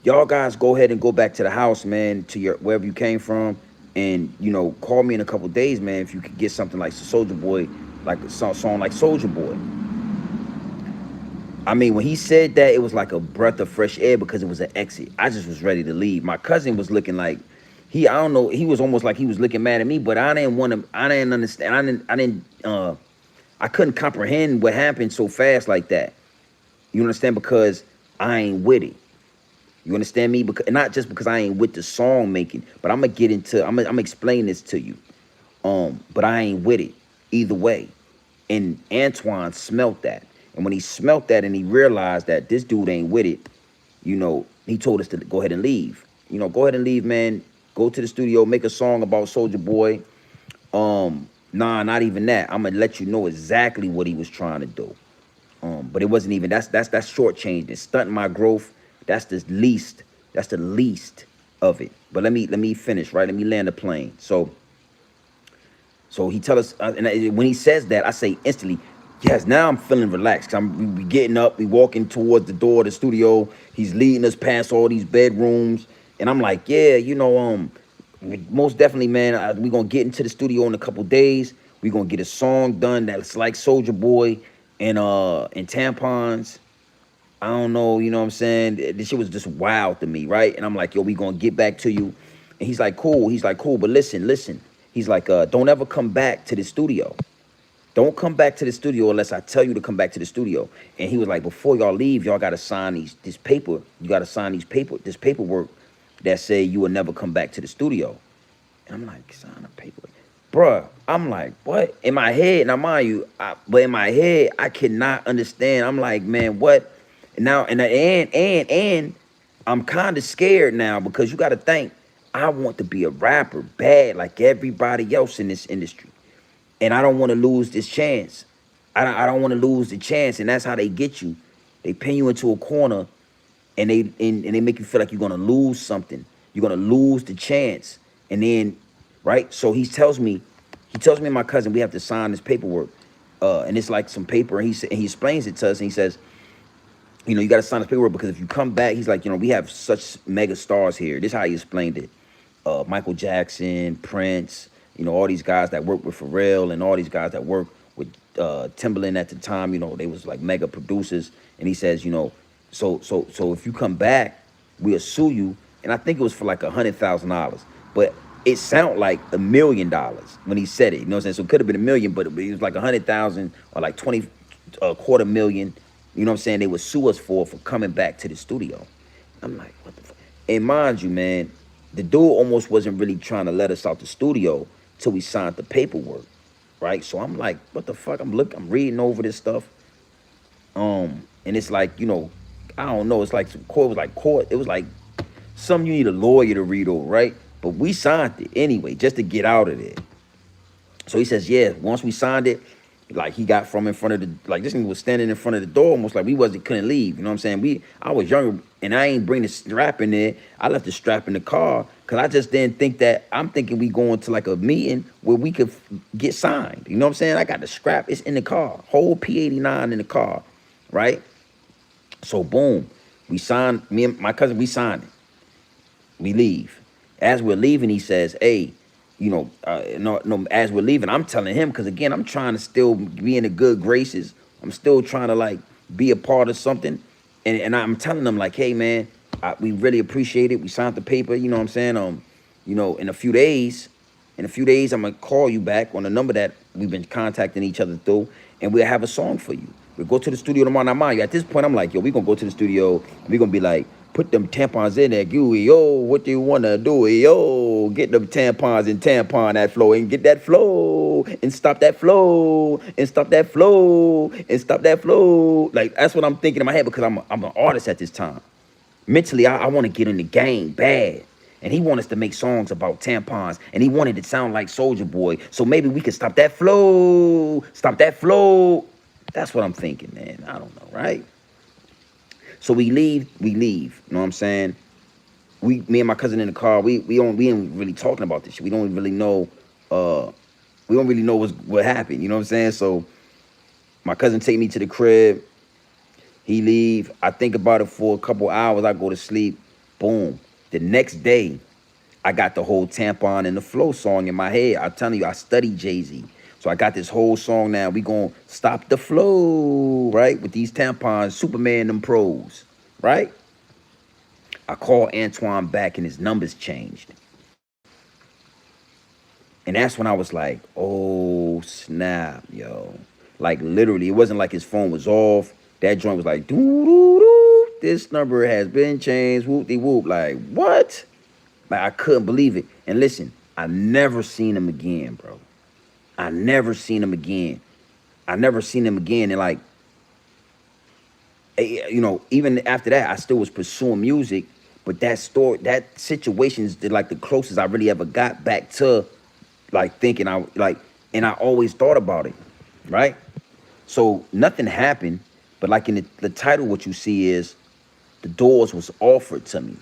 y'all guys go ahead and go back to the house, man, to wherever you came from. And, you know, call me in a couple days, man, if you could get something like Soldier Boy, like a song like Soldier Boy. I mean, when he said that, it was like a breath of fresh air because it was an exit. I just was ready to leave. My cousin was looking like, I don't know, he was almost like he was looking mad at me, but I didn't understand. I couldn't comprehend what happened so fast like that. You understand? Because I ain't with it. You understand me? Because not just because I ain't with the song making, but I'm gonna get into. I'm gonna explain this to you. But I ain't with it either way. And Antoine smelt that, and when he smelt that, and he realized that this dude ain't with it, he told us to go ahead and leave. Go ahead and leave, man. Go to the studio, make a song about Soldier Boy. Nah, not even that. I'm gonna let you know exactly what he was trying to do. But it wasn't even that's shortchanged. It's stunting my growth. That's the least. That's the least of it. But let me finish, right? Let me land the plane. So he tell us, when he says that, I say instantly, yes. Now I'm feeling relaxed. We getting up, we walking towards the door of the studio. He's leading us past all these bedrooms, and I'm like, yeah, most definitely, man. We gonna get into the studio in a couple days. We gonna get a song done that's like Soldier Boy and tampons. I don't know, you know what I'm saying? This shit was just wild to me, right? And I'm like, yo, we gonna get back to you. And he's like, cool. He's like, cool, but listen. He's like, don't ever come back to the studio. Don't come back to the studio unless I tell you to come back to the studio. And he was like, before y'all leave, y'all gotta sign this paper. You gotta sign this paperwork that say you will never come back to the studio. And I'm like, sign a paper. Bruh, I'm like, what? In my head, now mind you, but in my head, I cannot understand. I'm like, man, what? And now, and I'm kind of scared now because you got to think, I want to be a rapper bad like everybody else in this industry. And I don't want to lose this chance. I don't want to lose the chance. And that's how they get you. They pin you into a corner and they make you feel like you're gonna lose something. You're gonna lose the chance. And then, right? So he tells me and my cousin, we have to sign this paperwork. And it's like some paper, and he explains it to us, and he says, you got to sign this paperwork because if you come back, he's like, we have such mega stars here. This is how he explained it. Michael Jackson, Prince, all these guys that work with Pharrell and all these guys that work with Timbaland at the time, they was like mega producers. And he says, so if you come back, we'll sue you. And I think it was for like $100,000. But it sounded like $1,000,000 when he said it. You know what I'm saying? So it could have been 1 million, but it was like 100,000 or like 20, quarter million. You know what I'm saying? They would sue us for coming back to the studio. I'm like, what the fuck? And mind you, man, the dude almost wasn't really trying to let us out the studio till we signed the paperwork, right? So I'm like, what the fuck? I'm reading over this stuff. And it's like, I don't know. It's like some court. It was like court. It was like something you need a lawyer to read over, right? But we signed it anyway, just to get out of there. So he says, yeah, once we signed it, like he got from in front of like this nigga was standing in front of the door almost like we couldn't leave. You know what I'm saying? I was younger and I ain't bring the strap in there. I left the strap in the car because I just didn't think that, I'm thinking we going to like a meeting where we could get signed. You know what I'm saying? I got the strap, it's in the car, whole P89 in the car, right? So boom, we signed, me and my cousin, we signed it. We leave. As we're leaving, he says, hey, no, as we're leaving, I'm telling him, because again, I'm trying to still be in the good graces. I'm still trying to like be a part of something. And I'm telling them like, hey man, we really appreciate it. We signed the paper, you know what I'm saying? In a few days, I'm gonna call you back on the number that we've been contacting each other through, and we'll have a song for you. We'll go to the studio tomorrow. Now mind you, at this point, I'm like, yo, we gonna go to the studio, and we gonna be like, put them tampons in there, gooey. Yo, what do you wanna do? Yo, get them tampons and tampon that flow and get that flow and stop that flow and stop that flow and stop that flow. Like that's what I'm thinking in my head because I'm an artist at this time. Mentally, I want to get in the game bad. And he wanted us to make songs about tampons, and he wanted it to sound like Soldier Boy. So maybe we could stop that flow, stop that flow. That's what I'm thinking, man. I don't know, right? So we leave, you know what I'm saying? Me and my cousin in the car, we ain't really talking about this shit. We don't really know, what happened, you know what I'm saying? So my cousin take me to the crib, he leave, I think about it for a couple hours, I go to sleep, boom. The next day, I got the whole tampon and the flow song in my head. I'm telling you, I studied Jay-Z. So I got this whole song now. We gonna stop the flow, right? With these tampons, Superman them pros, right? I call Antoine back and his numbers changed. And that's when I was like, oh snap, yo. Like literally, it wasn't like his phone was off. That joint was like, doo doo doo. this number has been changed, whoop-de-whoop. Like, what? Like, I couldn't believe it. And listen, I never seen him again, bro. I never seen him again. I never seen him again. And like, you know, even after that, I still was pursuing music. But that story, that situation is like the closest I really ever got back to like thinking I like, and I always thought about it, right? So nothing happened, but like in the title, what you see is the doors was offered to me.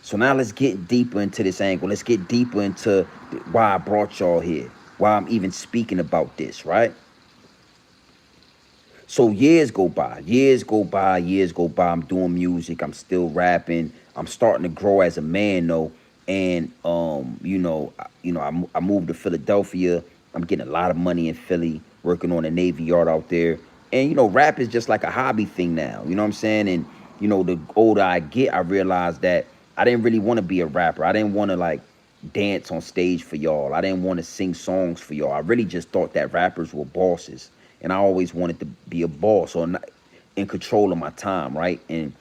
So now let's get deeper into this angle. Let's get deeper into why I brought y'all here, why I'm even speaking about this, right? So years go by, years go by, years go by. I'm doing music. I'm still rapping. I'm starting to grow as a man, though. And I moved to Philadelphia. I'm getting a lot of money in Philly, working on a Navy Yard out there. And rap is just like a hobby thing now. You know what I'm saying? And the older I get, I realize that I didn't really want to be a rapper. I didn't want to like dance on stage for y'all. I didn't want to sing songs for y'all. I really just thought that rappers were bosses, and I always wanted to be a boss or not in control of my time, right? And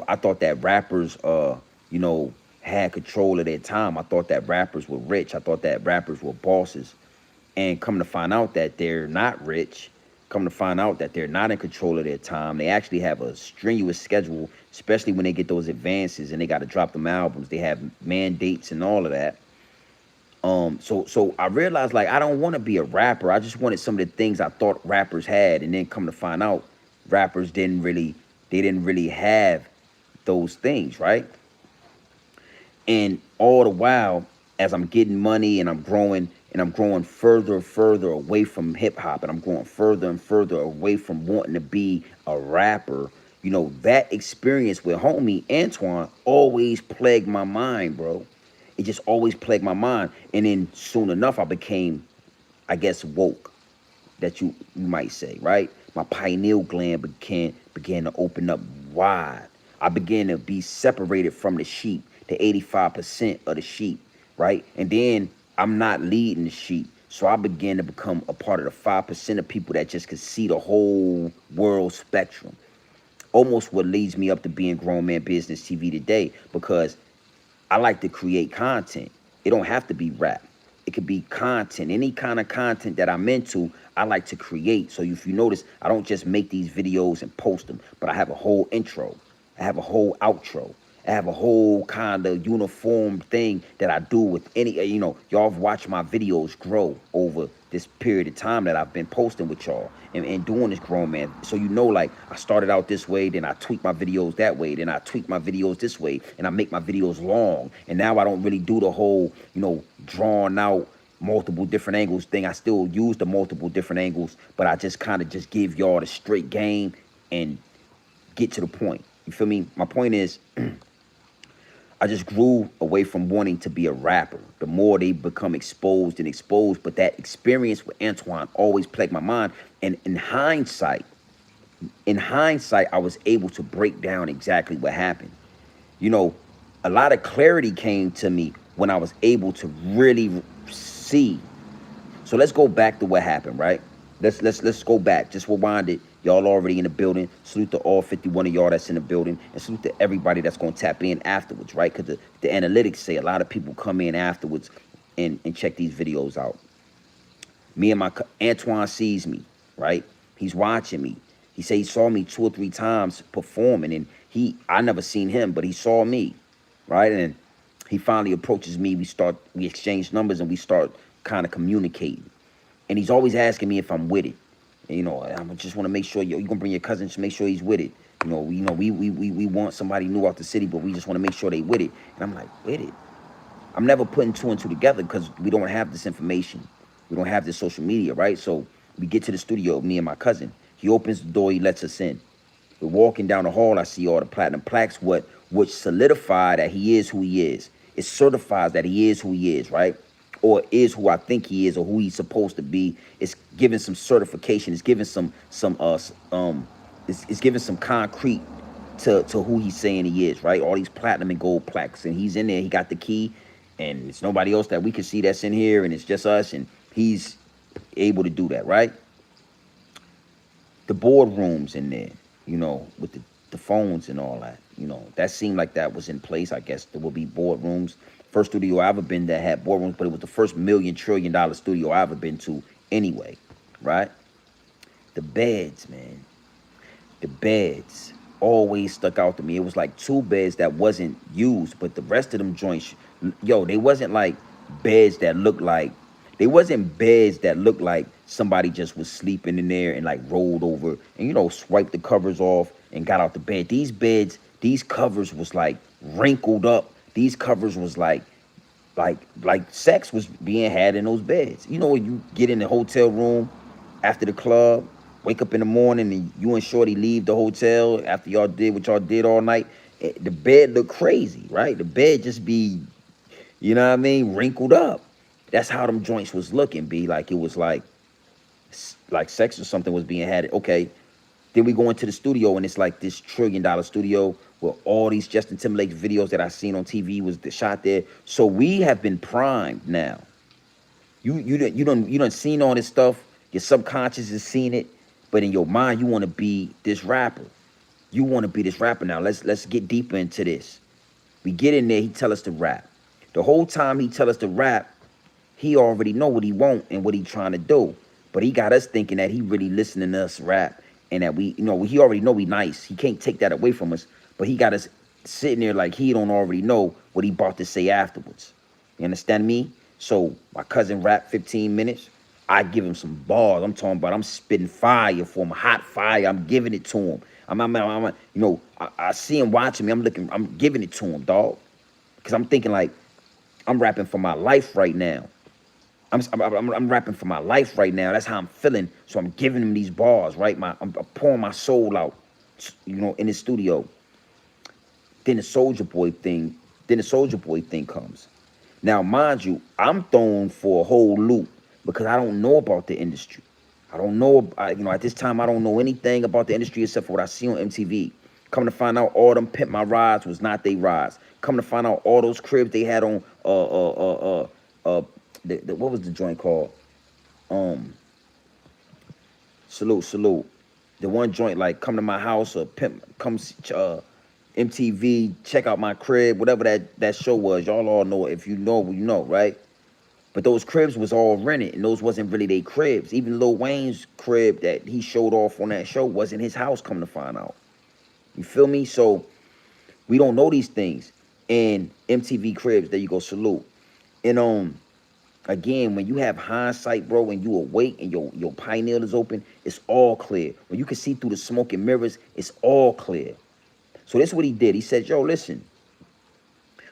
I thought that rappers, had control of their time. I thought that rappers were rich. I thought that rappers were bosses, and come to find out that they're not rich. Come to find out that they're not in control of their time. They actually have a strenuous schedule, especially when they get those advances and they got to drop them albums. They have mandates and all of that. So I realized like I don't want to be a rapper. I just wanted some of the things I thought rappers had, and then come to find out, rappers didn't really have those things, right? And all the while, as I'm getting money and I'm growing further and further away from hip hop, and I'm growing further and further away from wanting to be a rapper, that experience with homie Antoine always plagued my mind, bro. It just always plagued my mind. And then soon enough, I became, I guess, woke, that you might say, right? My pineal gland began to open up wide. I began to be separated from the sheep, the 85% of the sheep, right? And then I'm not leading the sheep. So I began to become a part of the 5% of people that just could see the whole world spectrum. Almost what leads me up to being Grown Man Business TV today, because I like to create content. It don't have to be rap. It could be content, any kind of content that I'm into, I like to create. So if you notice, I don't just make these videos and post them, but I have a whole intro. I have a whole outro. I have a whole kind of uniform thing that I do with any, y'all have watched my videos grow over this period of time that I've been posting with y'all and doing this Grown Man. So like I started out this way, then I tweak my videos that way, then I tweak my videos this way, and I make my videos long. And now I don't really do the whole, drawn out multiple different angles thing. I still use the multiple different angles, but I just kind of just give y'all the straight game and get to the point. You feel me? My point is, I just grew away from wanting to be a rapper. The more they become exposed and exposed, but that experience with Antoine always plagued my mind. And in hindsight, I was able to break down exactly what happened. A lot of clarity came to me when I was able to really see. So let's go back to what happened, right? Let's go back. Just rewind it. Y'all already in the building. Salute to all 51 of y'all that's in the building, and salute to everybody that's gonna tap in afterwards, right? Because the analytics say a lot of people come in afterwards and check these videos out. Me and Antoine sees me, right? He's watching me. He said he saw me 2 or 3 times performing, and I never seen him, but he saw me, right? And he finally approaches me. We exchange numbers, and we start kind of communicating. And he's always asking me if I'm with it. And, I just want to make sure you're gonna bring your cousin to make sure he's with it. We want somebody new out the city, but we just want to make sure they with it. And I'm like, with it? I'm never putting two and two together because we don't have this information. We don't have this social media, right? So we get to the studio, me and my cousin. He opens the door, he lets us in. We're walking down the hall, I see all the platinum plaques, which solidify that he is who he is. It certifies that he is who he is, right? Or is who I think he is, or who he's supposed to be. It's giving some certification. It's giving it's giving some concrete to who he's saying he is, right? All these platinum and gold plaques, and he's in there. He got the key, and it's nobody else that we can see that's in here, and it's just us, and he's able to do that, right? The boardrooms in there, with the phones and all that. You know, that seemed like that was in place. I guess there will be boardrooms. First studio I ever been that had boardrooms, but it was the first $1,000,000,000,000 studio I ever been to anyway, right? The beds, man. The beds always stuck out to me. It was like two beds that wasn't used, but the rest of them joints, yo, they wasn't like beds that looked like, they wasn't beds that looked like somebody just was sleeping in there and like rolled over and, you know, swiped the covers off and got out the bed. These beds, these covers was like wrinkled up. These covers was like sex was being had in those beds. You know, when you get in the hotel room after the club, wake up in the morning and you and Shorty leave the hotel after y'all did what y'all did all night. The bed look crazy, right? The bed just be, you know what I mean, wrinkled up. That's how them joints was looking, be like it was like sex or something was being had. Okay, then we go into the studio and it's like this $1 trillion studio where all these Justin Timberlake videos that I seen on TV was shot there. So we have been primed now. You done seen all this stuff. Your subconscious has seen it, but in your mind you want to be this rapper. You want to be this rapper now. Let's get deeper into this. We get in there. He tell us to rap. The whole time he tell us to rap, he already know what he want and what he trying to do. But he got us thinking that he really listening to us rap and that we, you know, he already know we nice. He can't take that away from us. But he got us sitting there like he don't already know what he about to say afterwards. You understand me? So my cousin rap 15 minutes. I give him some bars. I'm talking about I'm spitting fire for him, hot fire. I'm giving it to him. You know, I see him watching me. I'm giving it to him, dog. Because I'm thinking like, I'm rapping for my life right now. I'm rapping for my life right now. That's how I'm feeling. So I'm giving him these bars, right? I'm pouring my soul out, you know, in the studio. Then the Soldier Boy thing comes. Now, mind you, I'm thrown for a whole loop because I don't know about the industry. I don't know, you know, at this time, I don't know anything about the industry except for what I see on MTV. Come to find out, all them Pimp My Rides was not they rides. Come to find out, all those cribs they had on, what was the joint called? Salute. The one joint like come to my house or pimp, come MTV, check out my crib, whatever that show was. Y'all all know it. If you know, you know, right? But those cribs was all rented, and those wasn't really they cribs. Even Lil Wayne's crib that he showed off on that show wasn't his house, come to find out. You feel me? So we don't know these things. And MTV cribs, there you go, salute. And again, when you have hindsight, bro, when you awake and your pineal is open, it's all clear. When you can see through the smoke and mirrors, it's all clear. So this is what he did. He said, yo, listen,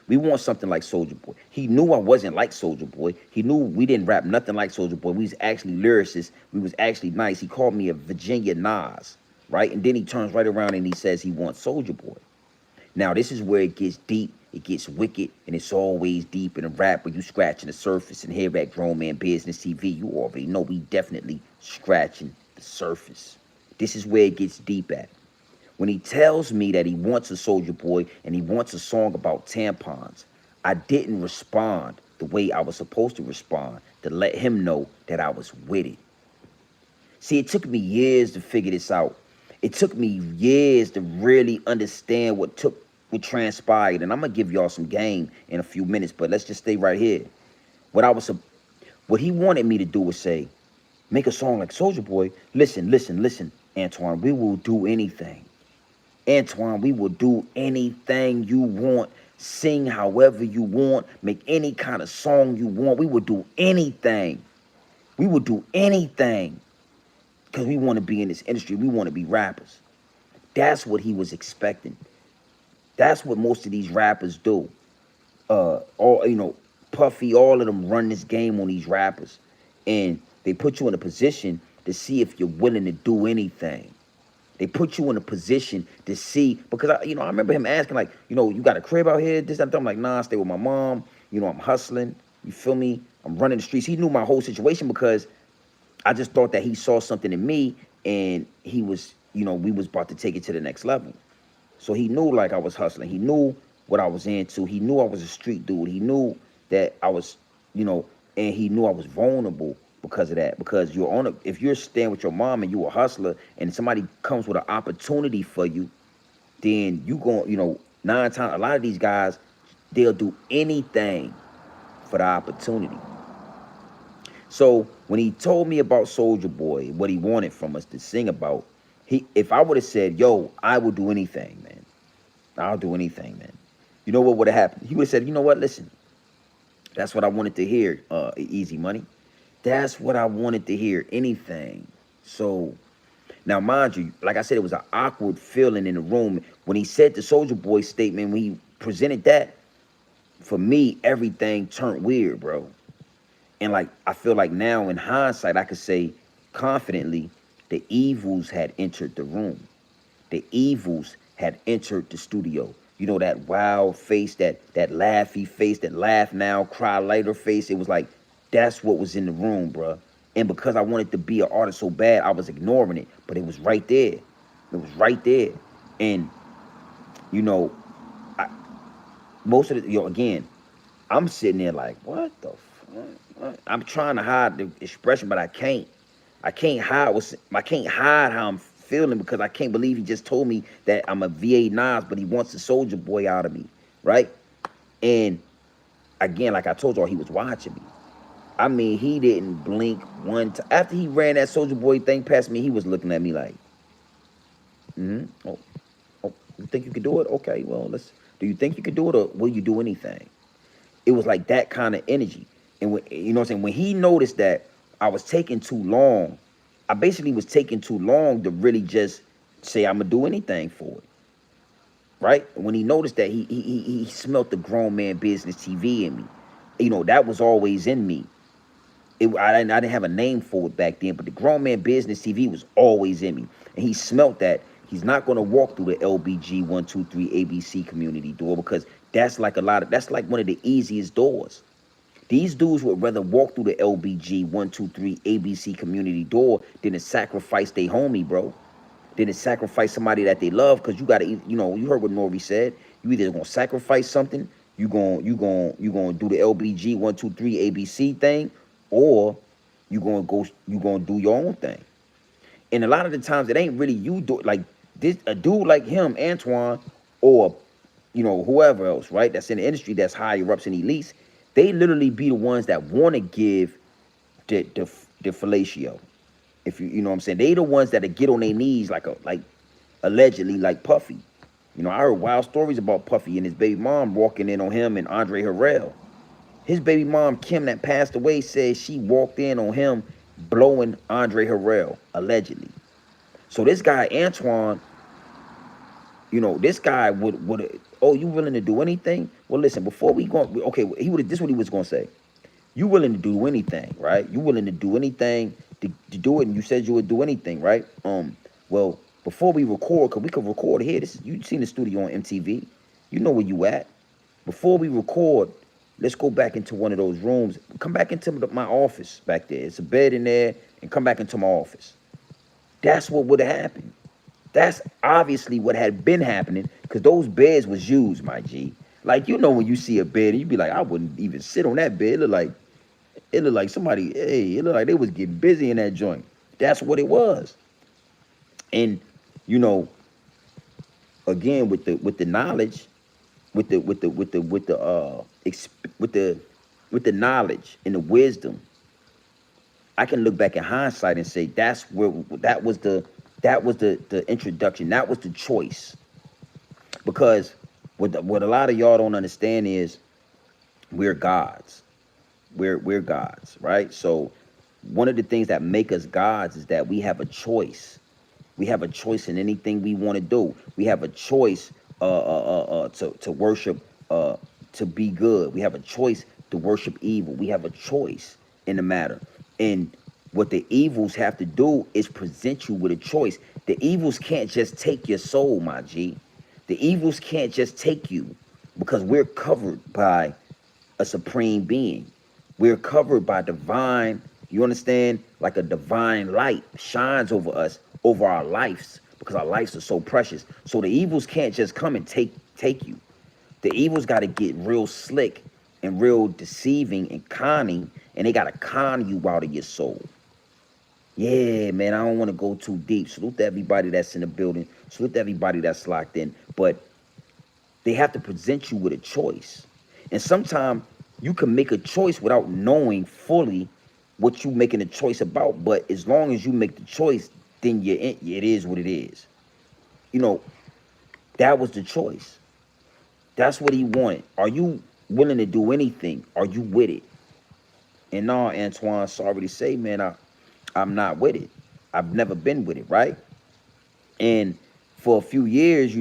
we want something like Soulja Boy. He knew I wasn't like Soulja Boy. He knew we didn't rap nothing like Soulja Boy. We was actually lyricists. We was actually nice. He called me a Virginia Nas, right? And then he turns right around and he says he wants Soulja Boy. Now, this is where it gets deep, it gets wicked, and it's always deep in a rap where you scratching the surface. And here at Grown Man Business TV, you already know we definitely scratching the surface. This is where it gets deep at. When he tells me that he wants a Soulja Boy and he wants a song about tampons, I didn't respond the way I was supposed to respond to let him know that I was with it. See, it took me years to figure this out. It took me years to really understand what transpired. And I'm gonna give y'all some game in a few minutes, but let's just stay right here. What he wanted me to do was say, make a song like Soulja Boy. Listen, Antoine, we will do anything. Antoine, we will do anything you want. Sing however you want. Make any kind of song you want. We will do anything. We will do anything. Because we want to be in this industry. We want to be rappers. That's what he was expecting. That's what most of these rappers do. Puffy, all of them run this game on these rappers. And they put you in a position to see if you're willing to do anything. They put you in a position to see, because I remember him asking, like, you got a crib out here, this, that, I'm like, nah, I stay with my mom. I'm hustling. You feel me? I'm running the streets. He knew my whole situation because I just thought that he saw something in me and he was, we was about to take it to the next level. So he knew like I was hustling. He knew what I was into. He knew I was a street dude. He knew that I was, and he knew I was vulnerable because of that. Because if you're staying with your mom and you a hustler and somebody comes with an opportunity for you, then you going, you know, 9 times, a lot of these guys, they'll do anything for the opportunity. So when he told me about Soldier Boy, what he wanted from us to sing about, if I would have said, yo, I will do anything, man. I'll do anything, man. You know what would have happened? He would have said, you know what, listen, that's what I wanted to hear, Easy Money. That's what I wanted to hear, anything. So now, mind you, like I said, it was an awkward feeling in the room. When he said the Soldier Boy statement, when he presented that, for me, everything turned weird, bro. And like, I feel like now in hindsight, I could say confidently, the evils had entered the room. The evils had entered the studio. You know, that wild face, that laughy face, that laugh now, cry later face. It was like, that's what was in the room, bruh. And because I wanted to be an artist so bad, I was ignoring it. But it was right there. It was right there. And, you know, most of the, you know, again, I'm sitting there like, what the fuck? What? I'm trying to hide the expression, but I can't. I can't hide how I'm feeling because I can't believe he just told me that I'm a VA Nas, but he wants the Soldier Boy out of me, right? And again, like I told y'all, he was watching me. I mean, he didn't blink one time. After he ran that Soldier Boy thing past me, he was looking at me like, oh, you think you could do it? Okay, well, let's. Do you think you could do it, or will you do anything? It was like that kind of energy. And when, you know what I'm saying? When he noticed that I was taking too long, I basically was taking too long to really just say I'm gonna do anything for it, right? When he noticed that, he smelt the grown man business TV in me. You know, that was always in me. I didn't have a name for it back then, but the grown man business TV was always in me, and he smelt that. He's not gonna walk through the LBG 123 ABC community door because that's like that's like one of the easiest doors. These dudes would rather walk through the LBG 123 ABC community door than to sacrifice their homie, bro. Than to sacrifice somebody that they love, because you gotta, you know, you heard what Nore said. You either gonna sacrifice something, you gonna do the LBG 123 ABC thing, or you gonna do your own thing. And a lot of the times it ain't really you do like this, a dude like him, Antoine, or you know, whoever else, right? That's in the industry, that's higher ups and elites. They literally be the ones that want to give the fellatio. If you know what I'm saying, they the ones that get on their knees like allegedly like Puffy. You know, I heard wild stories about Puffy and his baby mom walking in on him and Andre Harrell. His baby mom, Kim, that passed away, said she walked in on him blowing Andre Harrell, allegedly. So this guy, Antoine, you know, this guy would oh, you willing to do anything? Well, listen, before we go, okay, this is what he was gonna say. You willing to do anything, right? You willing to do anything to do it, and you said you would do anything, right? Well, before we record, cause we could record here. This is, you seen the studio on MTV. You know where you at. Before we record, let's go back into one of those rooms. Come back into my office back there. It's a bed in there, and come back into my office. That's what would have happened. That's obviously what had been happening, because those beds was used, my G. Like, you know, when you see a bed and you be like, I wouldn't even sit on that bed. It looked like somebody, hey, it looked like they was getting busy in that joint. That's what it was. And, you know, again, with the knowledge, with the knowledge and the wisdom, I can look back in hindsight and say that was the introduction. That was the choice. Because what a lot of y'all don't understand is we're gods. We're gods, right? So one of the things that make us gods is that we have a choice. We have a choice in anything we want to do. We have a choice to worship, to be good. We have a choice to worship evil. We have a choice in the matter. And what the evils have to do is present you with a choice. The evils can't just take your soul, my G. The evils can't just take you, because we're covered by a supreme being. We're covered by divine, you understand? Like a divine light shines over us, over our lives, because our lives are so precious. So the evils can't just come and take you. The evils got to get real slick and real deceiving and conning, and they got to con you out of your soul. Yeah, man, I don't want to go too deep. Salute to everybody that's in the building. Salute to everybody that's locked in. But they have to present you with a choice. And sometimes you can make a choice without knowing fully what you making a choice about. But as long as you make the choice, then it is what it is. You know, that was the choice. That's what he wanted. Are you willing to do anything? Are you with it? And no, Antoine, sorry to say, man, I'm not with it. I've never been with it, right? And for a few years,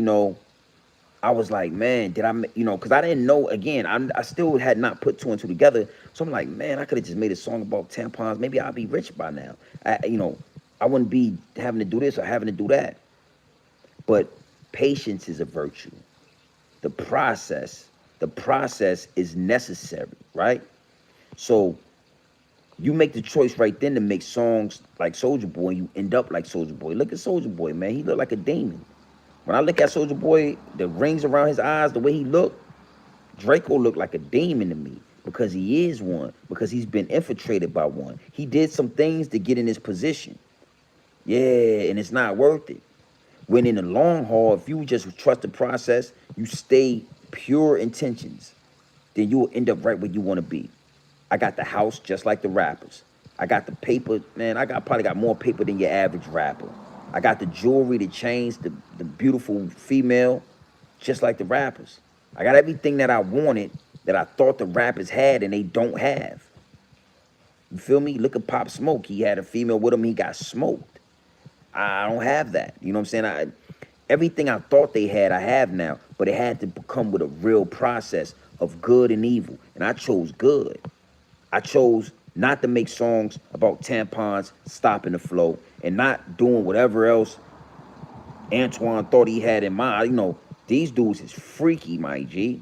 I was like, man, did because I didn't know, again, I still had not put two and two together. So I'm like, man, I could have just made a song about tampons. Maybe I'll be rich by now. I wouldn't be having to do this or having to do that. But patience is a virtue. The process is necessary, right? So you make the choice right then to make songs like Soulja Boy, and you end up like Soulja Boy. Look at Soulja Boy, man. He looked like a demon. When I look at Soulja Boy, the rings around his eyes, the way he looked, Draco looked like a demon to me because he is one, because he's been infiltrated by one. He did some things to get in his position. Yeah, and it's not worth it. When in the long haul, if you just trust the process, you stay pure intentions, then you will end up right where you want to be. I got the house just like the rappers. I got the paper, man. Probably got more paper than your average rapper. I got the jewelry, the chains, the beautiful female, just like the rappers. I got everything that I wanted that I thought the rappers had and they don't have. You feel me? Look at Pop Smoke. He had a female with him. He got smoked. I don't have that. You know what I'm saying? Everything I thought they had, I have now. But it had to come with a real process of good and evil. And I chose good. I chose not to make songs about tampons stopping the flow and not doing whatever else Antoine thought he had in mind. These dudes is freaky, my G.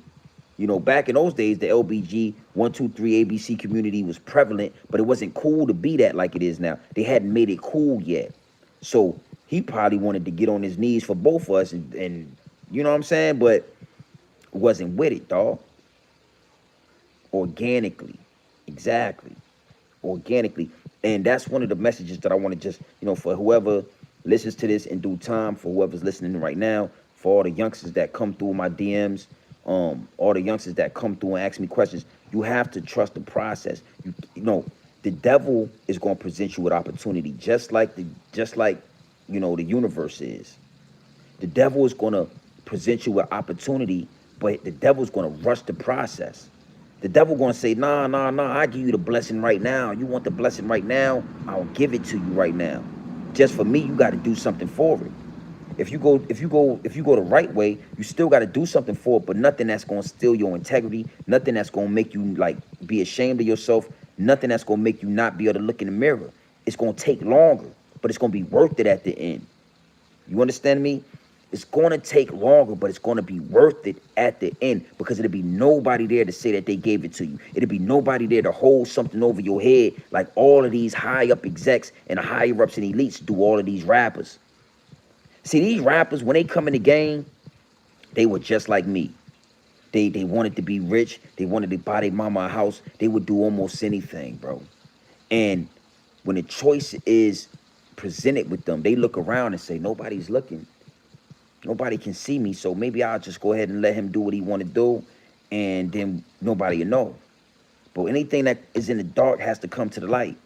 Back in those days, the LBG 123 ABC community was prevalent, but it wasn't cool to be that like it is now. They hadn't made it cool yet. So he probably wanted to get on his knees for both of us and you know what I'm saying? But wasn't with it, dog. Organically. Exactly. Organically. And that's one of the messages that I want to just, for whoever listens to this in due time, for whoever's listening right now, for all the youngsters that come through my DMs, all the youngsters that come through and ask me questions, you have to trust the process. The devil is going to present you with opportunity, just like the universe is. The devil is going to present you with opportunity, but the devil's going to rush the process. The devil going to say, nah, I give you the blessing right now. You want the blessing right now? I'll give it to you right now. Just for me, you got to do something for it. If you go the right way, you still got to do something for it, but nothing that's going to steal your integrity, nothing that's going to make you like be ashamed of yourself, nothing that's going to make you not be able to look in the mirror. It's going to take longer, but it's going to be worth it at the end. You understand me? It's going to take longer, but it's going to be worth it at the end because it'll be nobody there to say that they gave it to you. It'll be nobody there to hold something over your head like all of these high-up execs and the higher-ups and elites do all of these rappers. See, these rappers, when they come in the game, they were just like me. They wanted to be rich. They wanted to buy their mama a house. They would do almost anything, bro. And when the choice is presented with them, they look around and say, nobody's looking. Nobody can see me, so maybe I'll just go ahead and let him do what he want to do, and then nobody will know. But anything that is in the dark has to come to the light.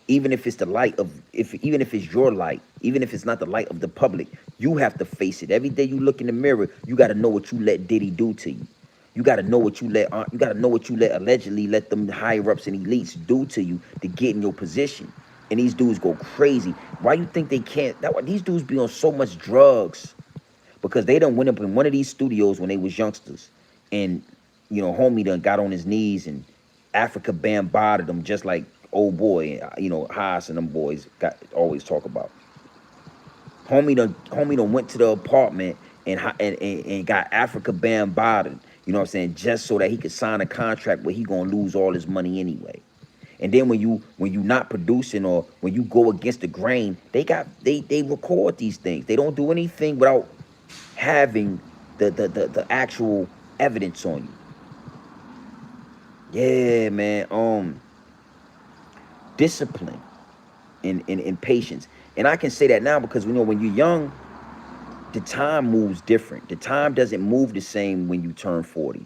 Even if it's the light of, even if it's your light, even if it's not the light of the public, you have to face it. Every day you look in the mirror, you got to know what you let Diddy do to you. You got to know what you let, allegedly let them higher ups and elites do to you to get in your position. And these dudes go crazy. Why you think they can't? These dudes be on so much drugs because they done went up in one of these studios when they was youngsters, and homie done got on his knees and Africa bambarded them just like old boy, Haas and them boys always talk about. Homie done went to the apartment and got Africa bambarded, you know what I'm saying, just so that he could sign a contract where he gonna lose all his money anyway. And then when you not producing or when you go against the grain, they record these things. They don't do anything without having the actual evidence on you. Yeah, man. Discipline. in patience. And I can say that now because when you're young, the time moves different. The time doesn't move the same when you turn 40.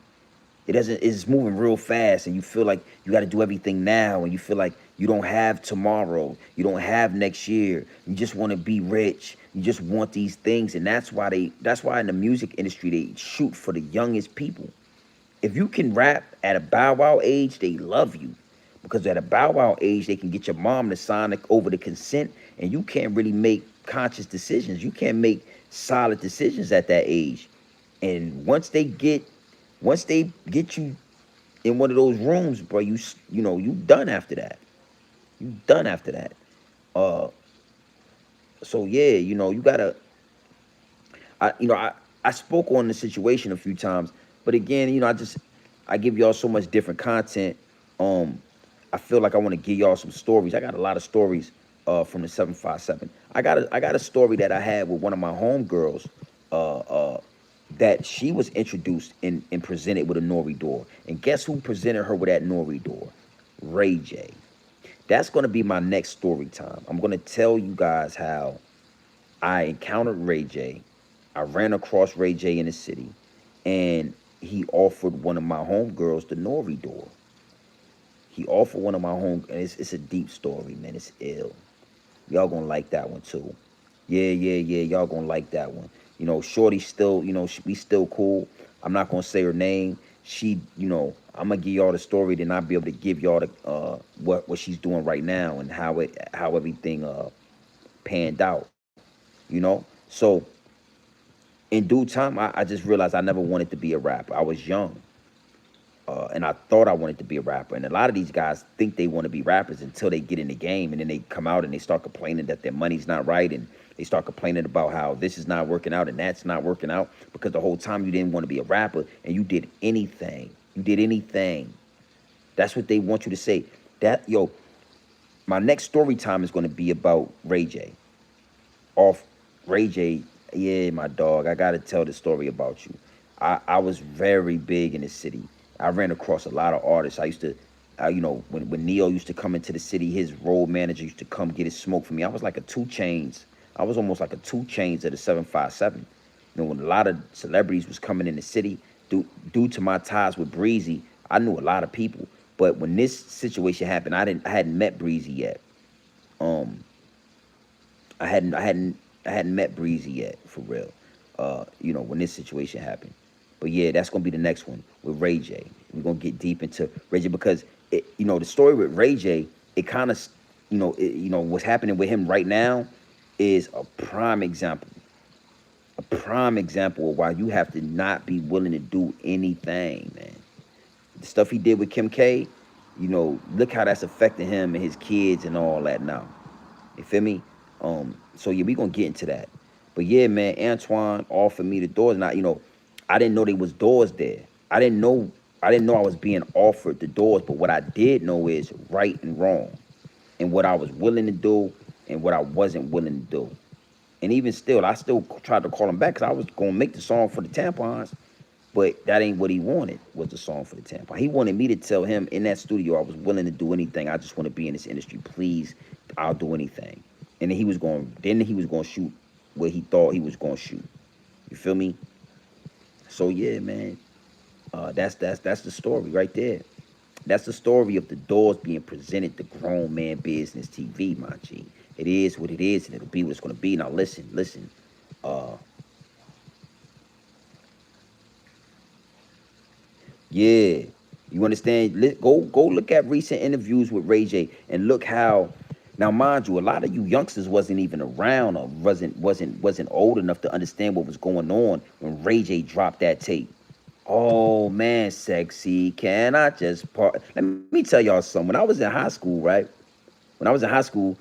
It doesn't. It's moving real fast, and you feel like you got to do everything now, and you feel like you don't have tomorrow, you don't have next year. You just want to be rich. You just want these things, and that's why they. That's why in the music industry they shoot for the youngest people. If you can rap at a Bow Wow age, they love you because at a Bow Wow age they can get your mom to sign over the consent, and you can't really make conscious decisions. You can't make solid decisions at that age. And once they get you in one of those rooms, bro, you done after that. You done after that. Uh, so yeah, you gotta. I spoke on the situation a few times, but again, I give y'all so much different content. Um, I feel like I want to give y'all some stories. I got a lot of stories from the 757. I got a story that I had with one of my homegirls. Uh, uh, that she was introduced and presented with a Nore door. And guess who presented her with that Nore door? Ray J. That's going to be my next story time. I'm going to tell you guys how I encountered Ray J. I ran across Ray J in the city, and he offered one of my homegirls the Nore door. He offered one of my home, and it's a deep story, man. It's ill. Y'all gonna like that one too. Yeah, yeah, yeah. Y'all gonna like that one. Shorty still, we still cool. I'm not gonna say her name. I'm gonna give y'all the story, then I'll be able to give y'all the what she's doing right now and how everything panned out. So in due time, I just realized I never wanted to be a rapper. I was young. And I thought I wanted to be a rapper. And a lot of these guys think they want to be rappers until they get in the game, and then they come out and they start complaining that their money's not right, and they start complaining about how this is not working out and that's not working out because the whole time you didn't want to be a rapper and you did anything. You did anything. That's what they want you to say. My next story time is going to be about Ray J. Off Ray J. Yeah, my dog. I gotta tell the story about you. I was very big in the city. I ran across a lot of artists. I used to, when Neo used to come into the city, his road manager used to come get his smoke for me. I was like a 2 Chainz. I was almost like a 2 Chainz of the 757. When a lot of celebrities was coming in the city, due to my ties with Breezy, I knew a lot of people. But when this situation happened, I hadn't met Breezy yet. Um, I hadn't met Breezy yet for real. When this situation happened. But yeah, that's gonna be the next one with Ray J. We're gonna get deep into Ray J because the story with Ray J, it kind of, what's happening with him right now is a prime example. A prime example of why you have to not be willing to do anything, man. The stuff he did with Kim K, look how that's affecting him and his kids and all that now. You feel me? So yeah, we gonna get into that. But yeah, man, Antoine offered me the doors. And I didn't know there was doors there. I didn't know I was being offered the doors, but what I did know is right and wrong. And what I was willing to do and what I wasn't willing to do. And even still, I still tried to call him back because I was gonna make the song for the tampons, but that ain't what he wanted, was the song for the tampon. He wanted me to tell him in that studio I was willing to do anything. I just want to be in this industry. Please, I'll do anything. And then he was going to shoot what he thought he was going to shoot. You feel me? So yeah, man. That's the story right there. That's the story of the doors being presented to grown man business TV, my G. It is what it is, and it'll be what it's gonna be. Now listen, listen. Uh, yeah, you understand? Go look at recent interviews with Ray J and look how. Now, mind you, a lot of you youngsters wasn't even around or wasn't old enough to understand what was going on when Ray J dropped that tape. Oh man, sexy. Can I just part? Let me tell y'all something. When I was in high school, right? When I was in high school,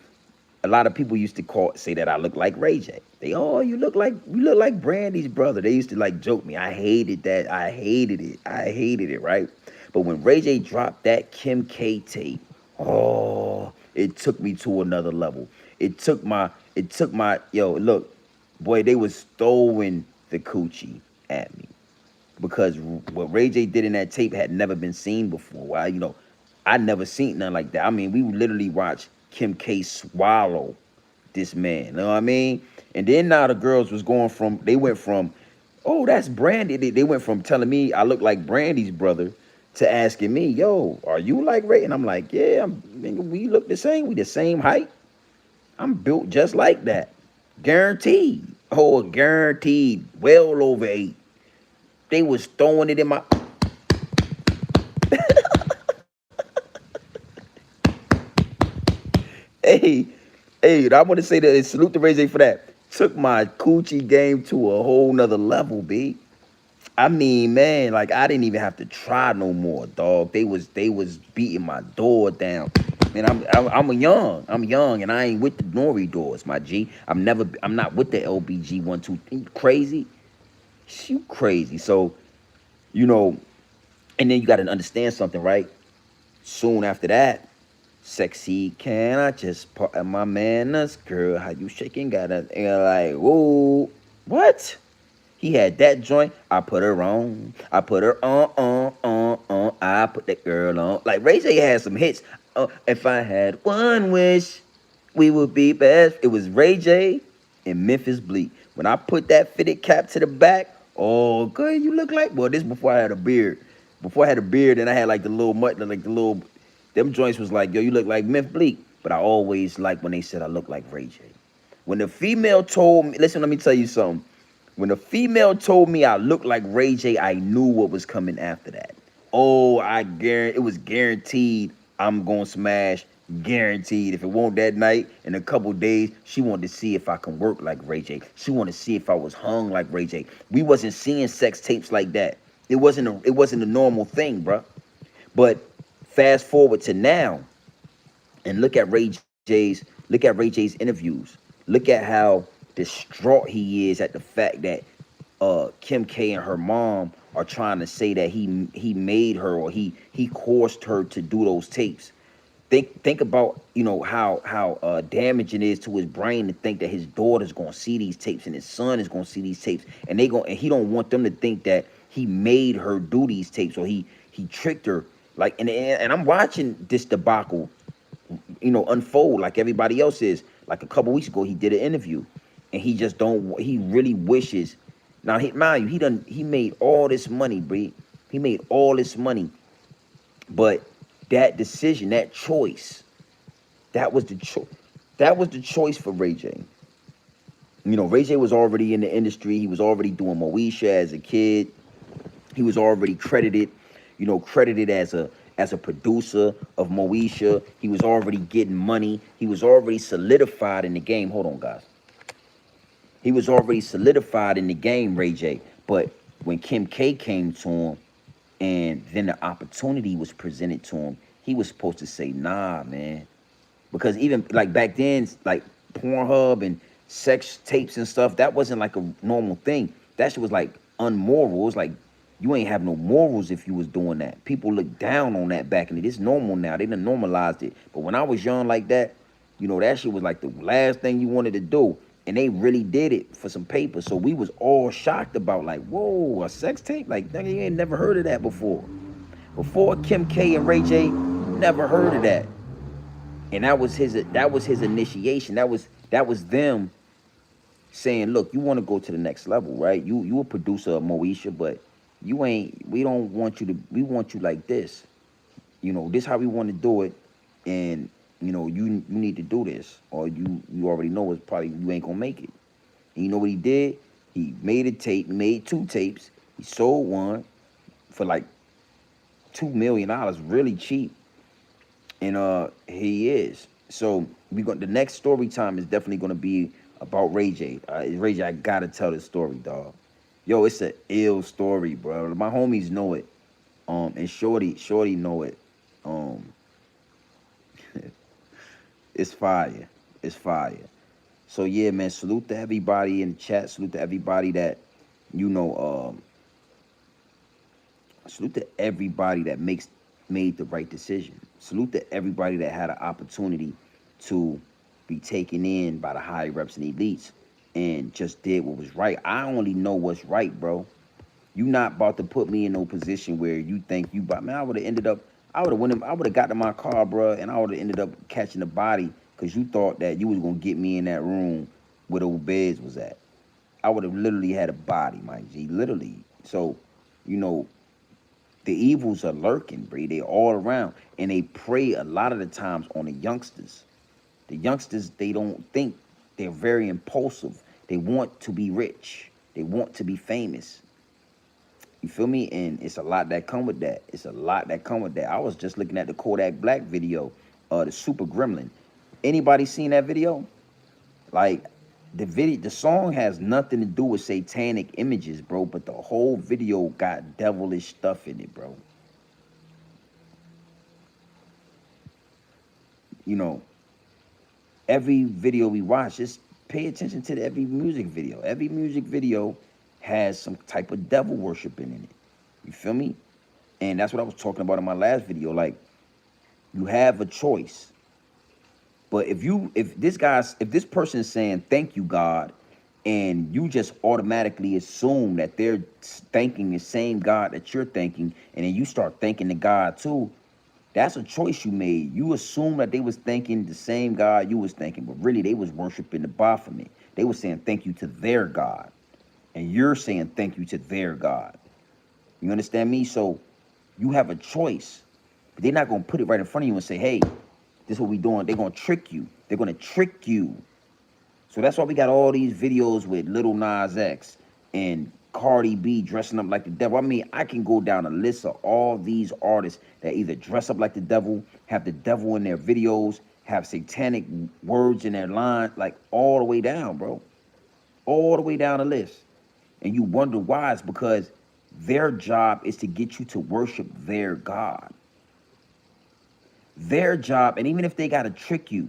a lot of people used to say that I look like Ray J. You look like Brandy's brother. They used to like joke me. I hated that. I hated it. I hated it, right? But when Ray J dropped that Kim K tape, oh, it took me to another level. It took my yo, look, boy, they was throwing the coochie at me because what Ray J did in that tape had never been seen before. Well, I never seen nothing like that. I mean, we would literally watch. Kim K swallow this man. You know what I mean? And then now the girls was going from, they went from, oh, that's Brandy. They went from telling me I look like Brandy's brother to asking me, yo, are you like Ray? And I'm like, yeah, nigga, we look the same. We the same height. I'm built just like that. Guaranteed. Oh, guaranteed. Well over 8. They was throwing it in my. Hey, hey, I want to say that salute to Ray J for that. Took my coochie game to a whole nother level, B. I mean, man, like I didn't even have to try no more, dog. They was beating my door down. And I'm young, and I ain't with the Nore doors, my G. I'm not with the LBG 1 2. You crazy? You crazy? So you know, and then you got to understand something, right? Soon after that, sexy, can I just put my manners, girl? How you shaking? Got a and like, whoa, what? He had that joint. I put her on. I put her on. I put that girl on. Like Ray J had some hits. If I had one wish, we would be best. It was Ray J and Memphis Bleak. When I put that fitted cap to the back, oh, good, you look like. Well, this before I had a beard. Before I had a beard, and I had like the little mutton, like the little. Them joints was like, yo, you look like Memphis Bleak. But I always liked when they said I look like Ray J. When the female told me, listen, let me tell you something. When the female told me I looked like Ray J, I knew what was coming after that. Oh, I guarantee it was guaranteed I'm gonna smash. Guaranteed. If it won't that night, in a couple days, she wanted to see if I can work like Ray J. She wanted to see if I was hung like Ray J. We wasn't seeing sex tapes like that. It wasn't a normal thing, bruh. But fast forward to now, and look at Ray J's interviews. Look at how distraught he is at the fact that Kim K and her mom are trying to say that he made her, or he coerced her to do those tapes. Think about, how damaging it is to his brain to think that his daughter's gonna see these tapes and his son is gonna see these tapes, and he don't want them to think that he made her do these tapes, or he tricked her. Like, and I'm watching this debacle, unfold like everybody else is. Like a couple weeks ago, he did an interview, and he just don't. He really wishes. Now, mind you, he made all this money, Bree. He made all this money, but that decision, that choice, that was the choice. That was the choice for Ray J. Ray J was already in the industry. He was already doing Moesha as a kid. He was already credited as a producer of Moesha. He was already getting money. He was already solidified in the game. Hold on, guys. He was already solidified in the game, Ray J. But when Kim K came to him, and then the opportunity was presented to him, he was supposed to say, nah, man. Because even like back then, like Pornhub and sex tapes and stuff, that wasn't like a normal thing. That shit was like unmoral. It was like you ain't have no morals if you was doing that. People look down on that back in the day. It's normal now. They done normalized it. But when I was young like that, that shit was like the last thing you wanted to do. And they really did it for some paper. So we was all shocked about like, whoa, a sex tape? Like, nigga, you ain't never heard of that before. Before Kim K and Ray J, never heard of that. And that was his initiation. That was them saying, look, you want to go to the next level, right? You a producer of Moesha, but we don't want you to, we want you like this. This how we want to do it, and you need to do this, or you already know it's probably you ain't gonna make it. And you know what he did? He made a tape, made 2 tapes. He sold one for like $2 million, really cheap. And he is. So the next story time is definitely gonna be about Ray J. Ray J, I gotta tell this story, dog. Yo, it's an ill story, bro. My homies know it. And Shorty know it. Um, it's fire. It's fire. So yeah, man. Salute to everybody in the chat. Salute to everybody that you know. Salute to everybody that made the right decision. Salute to everybody that had an opportunity to be taken in by the high reps and elites and just did what was right. I only know what's right, bro. You not about to put me in no position where you think you, but man, I would have ended up, I would have got in my car, bro, and I would have ended up catching a body because you thought that you was gonna get me in that room where the beds was at. I would have literally had a body, my G, literally. So, you know, the evils are lurking, bro. They all around, and they prey a lot of the times on the youngsters. The youngsters, they don't think. They're very impulsive. They want to be rich. They want to be famous. You feel me? And it's a lot that come with that. It's a lot that come with that. I was just looking at the Kodak Black video, the Super Gremlin. Anybody seen that video? Like, the song has nothing to do with satanic images, bro, but the whole video got devilish stuff in it, bro. You know, every video we watch, just pay attention to every music video. Every music video has some type of devil worshiping in it. You feel me? And that's what I was talking about in my last video. Like, you have a choice. But if this person is saying thank you, God, and you just automatically assume that they're thanking the same God that you're thanking, and then you start thanking the God too, that's a choice you made. You assume that they was thanking the same God you was thanking, but really they was worshiping the Baphomet. They was saying thank you to their God, and you're saying thank you to their God. You understand me? So you have a choice, but they're not gonna put it right in front of you and say, hey, this is what we doing. They're gonna trick you. They're gonna trick you. So that's why we got all these videos with Lil Nas X and Cardi B dressing up like the devil. I mean, I can go down a list of all these artists that either dress up like the devil, have the devil in their videos, have satanic words in their lines, like all the way down, bro. All the way down the list. And you wonder why. It's because their job is to get you to worship their God. Their job, and even if they gotta trick you,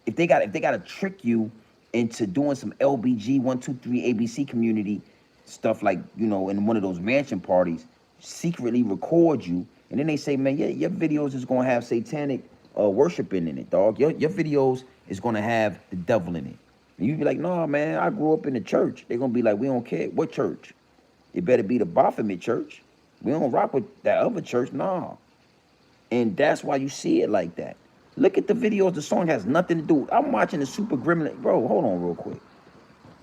if they gotta trick you into doing some LBG 123 ABC community stuff, like, you know, in one of those mansion parties, secretly record you, and then they say, man, yeah, your videos is gonna have satanic worshiping in it, dog. Your videos is gonna have the devil in it. And you be like, no, man, I grew up in the church. They're gonna be like, we don't care. What church? It better be the Baphomet church. We don't rock with that other church, nah. And that's why you see it like that. Look at the videos. The song has nothing to do. I'm watching the Super Gremlin. Bro, hold on real quick.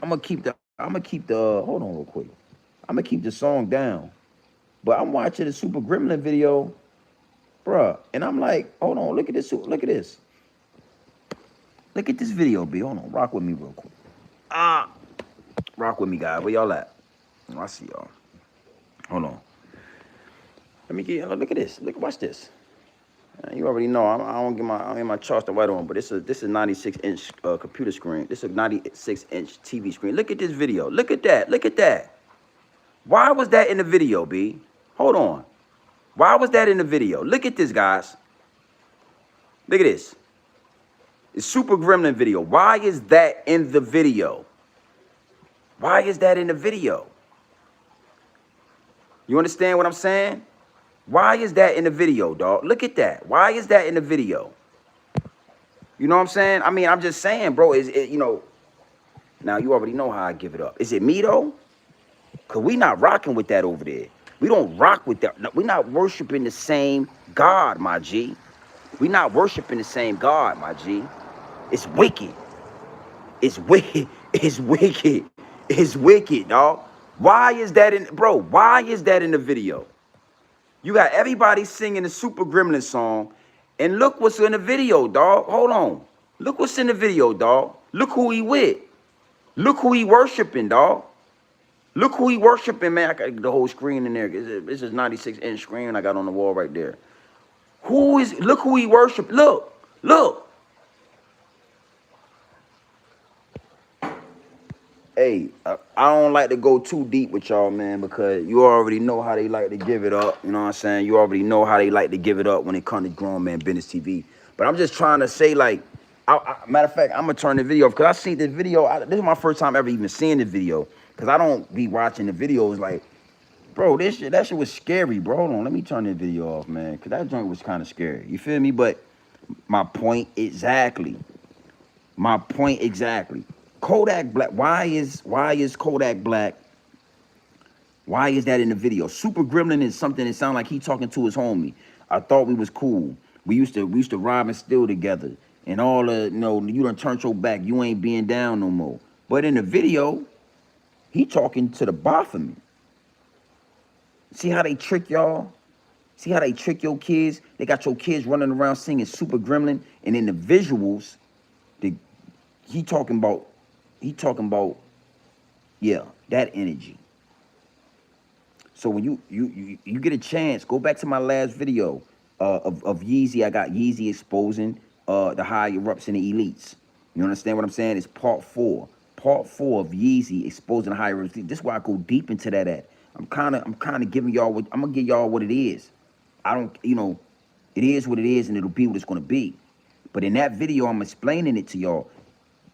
Hold on real quick. I'm gonna keep the song down. But I'm watching the Super Gremlin video, bruh. And I'm like, hold on, look at this. Look at this. Look at this video, B. Hold on, rock with me real quick. Rock with me, guys. Where y'all at? Oh, I see y'all. Hold on. Let me get, look at this. Watch this. You already know I don't get my charts to write on, but this is 96-inch computer screen. This is a 96-inch TV screen. Look at this video. Look at that. Look at that. Why was that in the video, B? Hold on. Why was that in the video? Look at this, guys. Look at this. It's Super Gremlin video. Why is that in the video? Why is that in the video? You understand what I'm saying? Why is that in the video, dog? Look at that. Why is that in the video? You know what I'm saying? I mean, I'm just saying, bro, you know, now you already know how I give it up. Is it me, though? Because we not rocking with that over there. We don't rock with that. No, we not worshiping the same God, my G. We not worshiping the same God, my G. It's wicked. It's wicked. It's wicked. It's wicked, dog. Why is that in, bro, why is that in the video? You got everybody singing the Super Gremlin song, and look what's in the video, dog. Hold on. Look what's in the video, dog. Look who he with. Look who he worshiping, dog. Look who he worshiping, man. I got to get the whole screen in there. This is 96-inch screen I got on the wall right there. Look who he worship. Look. Hey, I don't like to go too deep with y'all, man, because you already know how they like to give it up. You know what I'm saying? You already know how they like to give it up when it comes to Grown Man Business TV. But I'm just trying to say, like, matter of fact, I'm going to turn the video off because I seen this video. This is my first time ever even seeing the video because I don't be watching the videos like, bro, that shit was scary, bro. Hold on, let me turn the video off, man, because that joint was kind of scary. You feel me? But my point exactly. Kodak Black. Why is Kodak Black? Why is that in the video? Super Gremlin is something that sound like he talking to his homie. I thought we was cool. We used to rob and steal together. and all the, you done turned your back. You ain't being down no more. But in the video, he talking to the Baphomet. See how they trick y'all? See how they trick your kids? They got your kids running around singing Super Gremlin, and in the visuals, the he talking about, yeah, that energy. So when you get a chance, go back to my last video of Yeezy. I got Yeezy exposing the higher ups and the elites. You understand what I'm saying? It's part four. Part four of Yeezy exposing the higher ups. This is why I go deep into that at. I'm kinda giving y'all what I'm gonna give y'all what it is. I don't, it is what it is, and it'll be what it's gonna be. But in that video, I'm explaining it to y'all.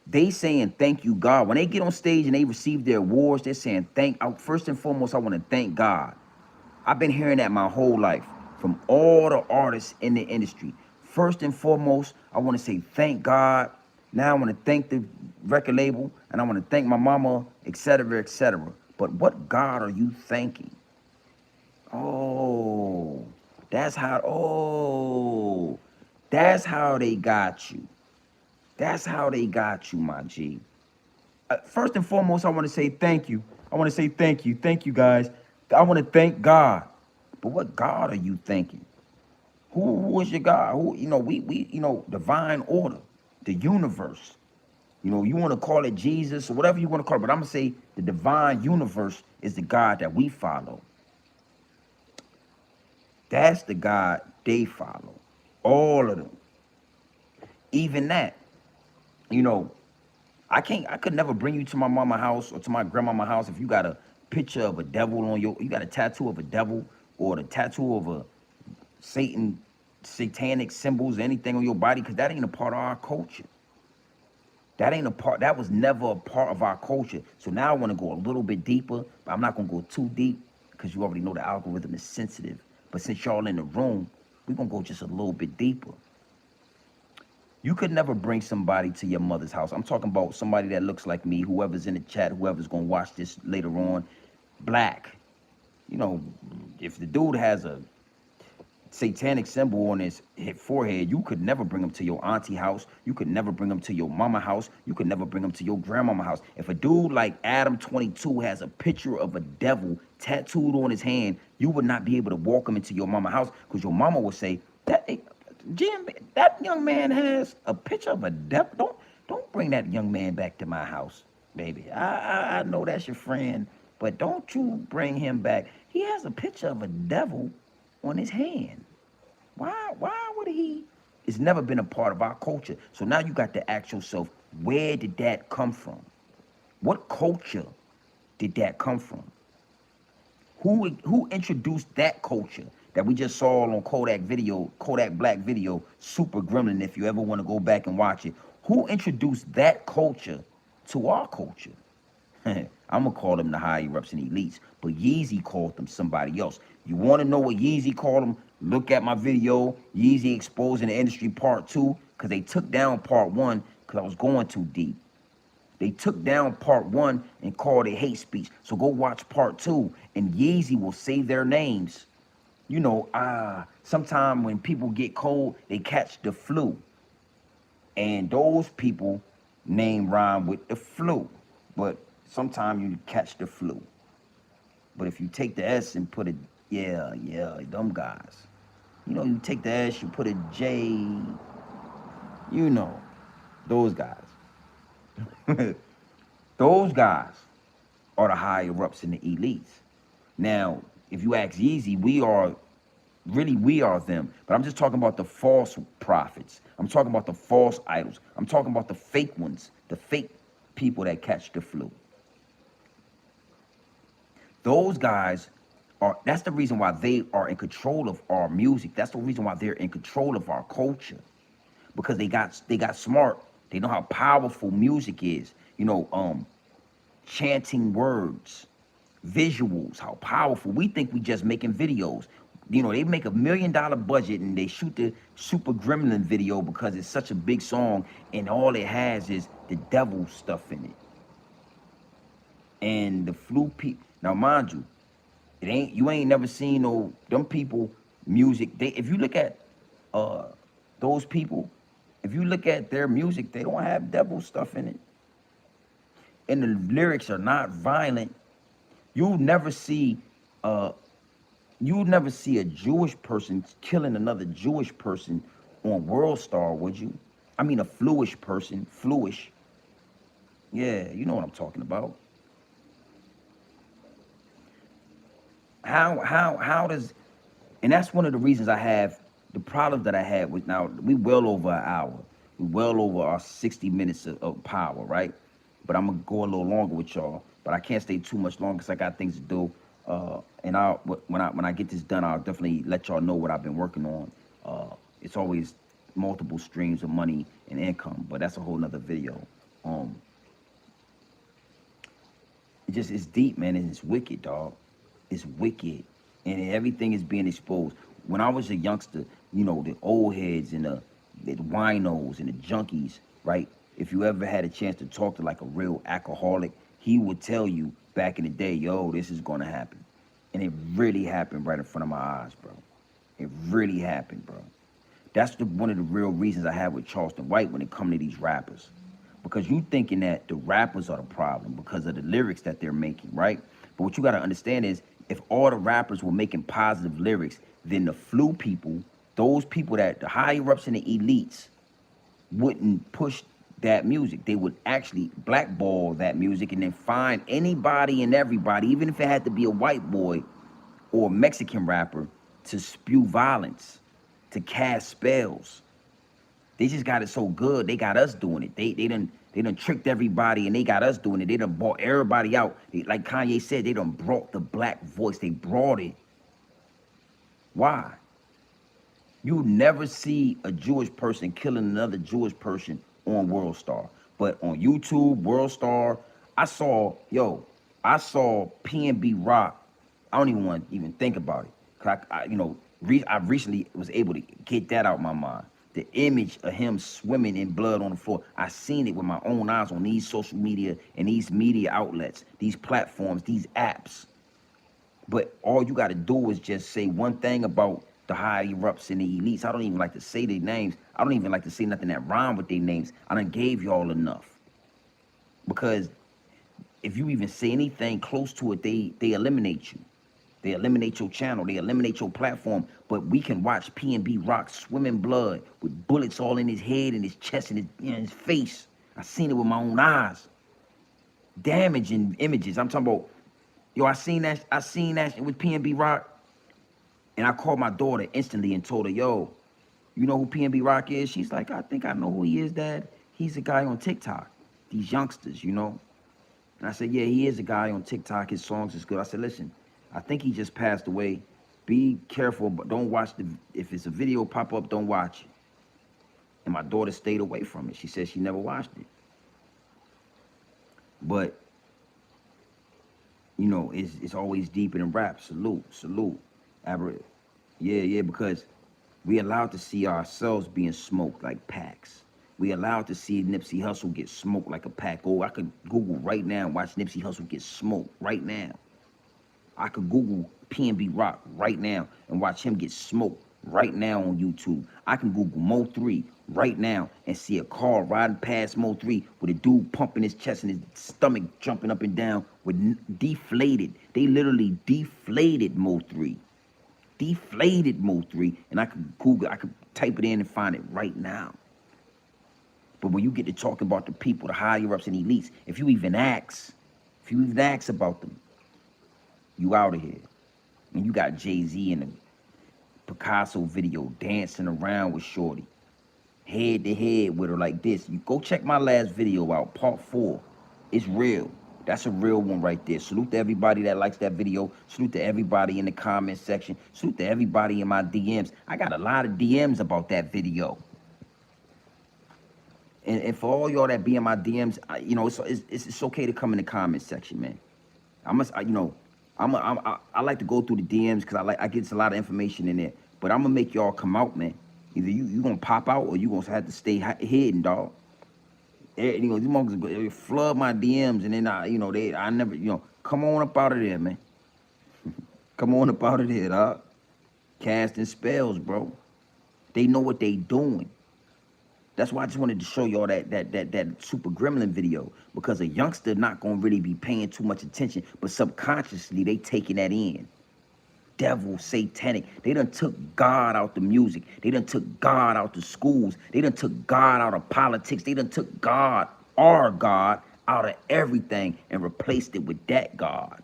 They saying thank you, God. When they get on stage and they receive their awards, they're saying first and foremost, I want to thank God. I've been hearing that my whole life from all the artists in the industry. First and foremost, I want to say thank God. Now I want to thank the record label, and I want to thank my mama, etc., etc. But what God are you thanking? Oh, that's how. Oh, that's how they got you. That's how they got you, my G. First and foremost, I want to say thank you. I want to say thank you. Thank you, guys. I want to thank God. But what God are you thanking? Who is your God? Who, we divine order, the universe. You want to call it Jesus or whatever you want to call it, but I'm going to say the divine universe is the God that we follow. That's the God they follow. All of them. Even that, you know, I could never bring you to my mama house or to my grandmama house if you got a picture of a devil on you got a tattoo of a devil or the tattoo of a satanic symbols, anything on your body, because that ain't a part of our culture. That was never a part of our culture. So now I want to go a little bit deeper, but I'm not gonna go too deep because you already know the algorithm is sensitive. But since y'all in the room, we're gonna go just a little bit deeper. You could never bring somebody to your mother's house. I'm talking about somebody that looks like me, whoever's in the chat, whoever's gonna watch this later on, black. If the dude has a satanic symbol on his forehead, you could never bring him to your auntie house. You could never bring him to your mama house. You could never bring him to your grandmama house. If a dude like Adam 22 has a picture of a devil tattooed on his hand, you would not be able to walk him into your mama house because your mama would say, Jim, that young man has a picture of a devil. Don't bring that young man back to my house, baby. I know that's your friend, but don't you bring him back. He has a picture of a devil on his hand. Why would he? It's never been a part of our culture. So now you got to ask yourself, where did that come from? What culture did that come from? Who introduced that culture that we just saw on Kodak Black video, Super Gremlin, if you ever want to go back and watch it? Who introduced that culture to our culture? I'm gonna call them the higher ups and elites, but Yeezy called them somebody else. You want to know what Yeezy called them? Look at my video, Yeezy exposing the industry part 2, because they took down part 1 because I was going too deep. They took down part 1 and called it hate speech. So go watch part 2, and Yeezy will say their names. Sometime when people get cold, they catch the flu. And those people name rhyme with the flu. But sometimes you catch the flu. But if you take the S and put it, yeah, them guys. You take the S, you put a J, those guys. Those guys are the higher ups and the elites. Now, if you ask Yeezy, we are them. But I'm just talking about the false prophets. I'm talking about the false idols. I'm talking about the fake ones, the fake people that catch the flu. Those guys that's the reason why they are in control of our music. That's the reason why they're in control of our culture. Because they got smart. They know how powerful music is. Chanting words, visuals, how powerful. We think we just making videos. They make $1 million budget and they shoot the Super Gremlin video because it's such a big song and all it has is the devil stuff in it. And the flu people. Now, mind you, you ain't never seen them people music. If you look at those people, If you look at their music, they don't have devil stuff in it. And the lyrics are not violent. You'll never see uh you'll never see a Jewish person killing another Jewish person on World Star, would you? I mean a fluish person, fluish. Yeah, you know what I'm talking about. How does, and that's one of the reasons I have the problem that I had with, now we well over an hour. We well over our 60 minutes of power, right? But I'm gonna go a little longer with y'all. But I can't stay too much longer because I got things to do. And when I get this done, I'll definitely let y'all know what I've been working on. It's always multiple streams of money and income, but that's a whole nother video. Um, it's deep, man, and it's wicked, dog. It's wicked, and everything is being exposed. When I was a youngster, the old heads and the winos and the junkies, right? If you ever had a chance to talk to like a real alcoholic, he would tell you back in the day, yo, this is gonna happen. And it really happened right in front of my eyes, bro. It really happened, bro. That's one of the real reasons I have with Charleston White when it comes to these rappers. Because you thinking that the rappers are the problem because of the lyrics that they're making, right? But what you got to understand is if all the rappers were making positive lyrics, then the flu people, those people that the higher ups and the elites wouldn't push that music. They would actually blackball that music and then find anybody and everybody, even if it had to be a white boy or a Mexican rapper, to spew violence, to cast spells. They just got it so good. They got us doing it. They done tricked everybody and they got us doing it. They done bought everybody out. Like Kanye said, they done brought the black voice. They brought it. Why? You never see a Jewish person killing another Jewish person on World Star. But on YouTube, World Star, I saw PNB Rock. I don't even want to even think about it. Cause I recently was able to get that out of my mind. The image of him swimming in blood on the floor. I seen it with my own eyes on these social media and these media outlets, these platforms, these apps. But all you got to do is just say one thing about the higher ups and the elites. I don't even like to say their names. I don't even like to say nothing that rhyme with their names. I done gave y'all enough. Because if you even say anything close to it, they eliminate you. They eliminate your channel. They eliminate your platform. But we can watch PNB Rock swim in blood with bullets all in his head and his chest and his face. I seen it with my own eyes. Damaging images. I'm talking about, yo, I seen that with PNB Rock. And I called my daughter instantly and told her, yo, you know who PNB Rock is? She's like, I think I know who he is, Dad. He's a guy on TikTok. These youngsters, And I said, yeah, he is a guy on TikTok. His songs is good. I said, listen, I think he just passed away. Be careful, but don't watch if it's a video pop up, don't watch it. And my daughter stayed away from it. She said she never watched it. But, it's always deeper than rap. Salute. Yeah, because we allowed to see ourselves being smoked like packs. We allowed to see Nipsey Hussle get smoked like a pack. Oh, I could Google right now and watch Nipsey Hussle get smoked right now. I could Google PNB Rock right now and watch him get smoked right now on YouTube. I can Google Mo 3 right now and see a car riding past Mo 3 with a dude pumping his chest and his stomach jumping up and down with deflated. They literally deflated Mo 3. Deflated Mo 3. And I could Google, I could type it in and find it right now. But when you get to talking about the people, the higher ups and elites, if you even ask about them, you out of here. And you got Jay-Z in the Picasso video dancing around with Shorty. Head to head with her like this. You go check my last video out, part 4. It's real. That's a real one right there. Salute to everybody that likes that video. Salute to everybody in the comment section. Salute to everybody in my DMs. I got a lot of DMs about that video. And for all y'all that be in my DMs, it's okay to come in the comment section, man. I like to go through the DMs because I get a lot of information in there. But I'm gonna make y'all come out, man. Either you gonna pop out or you gonna have to stay hidden, dog. These motherfuckers gonna flood my DMs and then I never, come on up out of there, man. Come on up out of there, dog. Casting spells, bro. They know what they doing. That's why I just wanted to show y'all that Super Gremlin video, because a youngster not gonna really be paying too much attention, but subconsciously they taking that in. Devil, satanic. They done took God out the music. They done took God out the schools. They done took God out of politics. They done took God, our God, out of everything and replaced it with that God.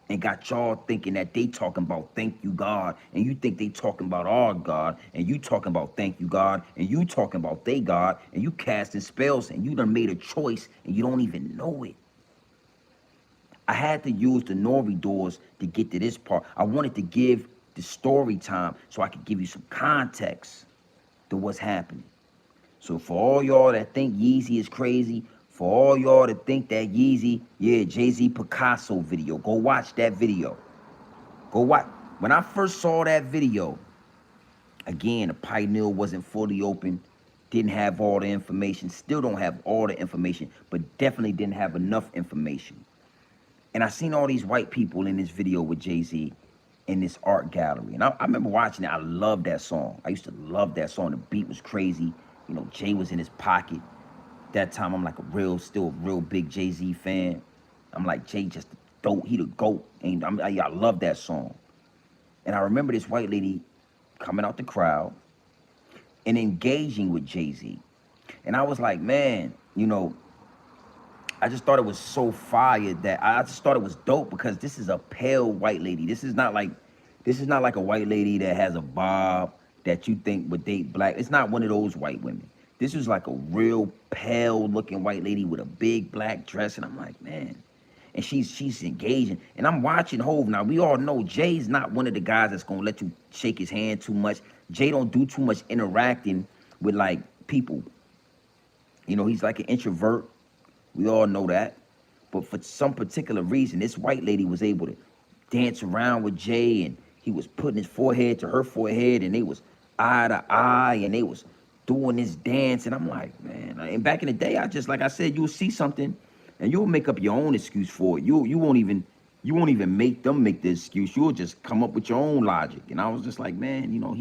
And got y'all thinking that they talking about thank you God, and you think they talking about our God, and you talking about thank you God, and you talking about they God, and you casting spells, and you done made a choice and you don't even know it. I had to use the Nore doors to get to this part. I wanted to give the story time so I could give you some context to what's happening. So for all y'all that think Yeezy is crazy, for all y'all that think that Yeezy, yeah, Jay-Z Picasso video, go watch that video. Go watch. When I first saw that video, again, the pineal wasn't fully open, didn't have all the information, still don't have all the information, but definitely didn't have enough information. And I seen all these white people in this video with Jay-Z in this art gallery. And I remember watching it. I loved that song. I used to love that song. The beat was crazy. You know, Jay was in his pocket. That time, I'm like still a real big Jay-Z fan. I'm like, Jay just the dope. He the GOAT. And I love that song. And I remember this white lady coming out the crowd and engaging with Jay-Z. And I was like, man, you know, I just thought it was so fire that I just thought it was dope, because this is a pale white lady. This is not like a white lady that has a bob that you think would date black. It's not one of those white women. This is like a real pale looking white lady with a big black dress. And I'm like, man. And she's engaging. And I'm watching Hove. Now, we all know Jay's not one of the guys that's gonna let you shake his hand too much. Jay don't do too much interacting with like people. You know, he's like an introvert. We all know that. But for some particular reason, this white lady was able to dance around with Jay, and he was putting his forehead to her forehead, and they was eye to eye, and they was doing this dance. And I'm like, man, and back in the day, like I said, you'll see something and you'll make up your own excuse for it. You won't even make them make the excuse. You'll just come up with your own logic. And I was just like, man, you know,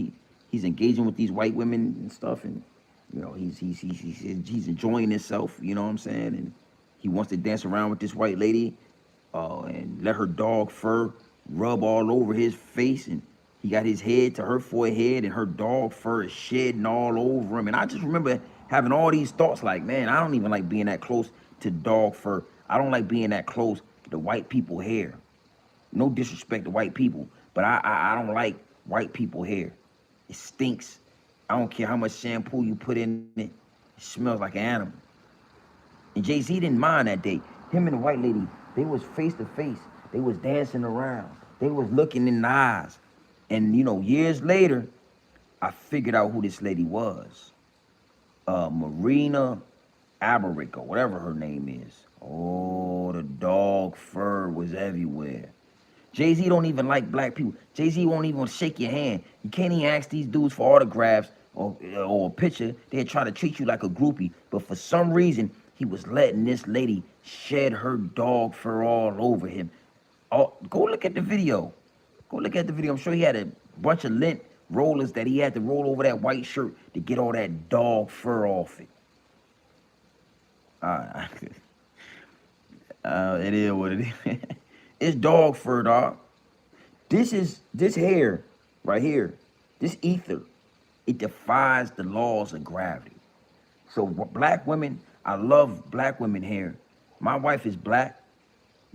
he's engaging with these white women and stuff, and you know, he's enjoying himself, you know what I'm saying? And he wants to dance around with this white lady and let her dog fur rub all over his face, and he got his head to her forehead, and her dog fur is shedding all over him. And I just remember having all these thoughts like, man, I don't even like being that close to dog fur. I don't like being that close to white people hair. No disrespect to white people, but I don't like white people hair. It stinks. I don't care how much shampoo you put in it. It smells like an animal. And Jay-Z didn't mind that day. Him and the white lady, they was face to face. They was dancing around. They was looking in the eyes. And, you know, years later, I figured out who this lady was. Marina Alberico, whatever her name is. Oh, the dog fur was everywhere. Jay-Z don't even like black people. Jay-Z won't even shake your hand. You can't even ask these dudes for autographs or a picture. They'll try to treat you like a groupie. But for some reason, he was letting this lady shed her dog fur all over him. Oh, go look at the video. Go look at the video. I'm sure he had a bunch of lint rollers that he had to roll over that white shirt to get all that dog fur off it. It is what it is. It's dog fur, dog. This hair right here, this ether, it defies the laws of gravity. So black women, I love black women hair. My wife is black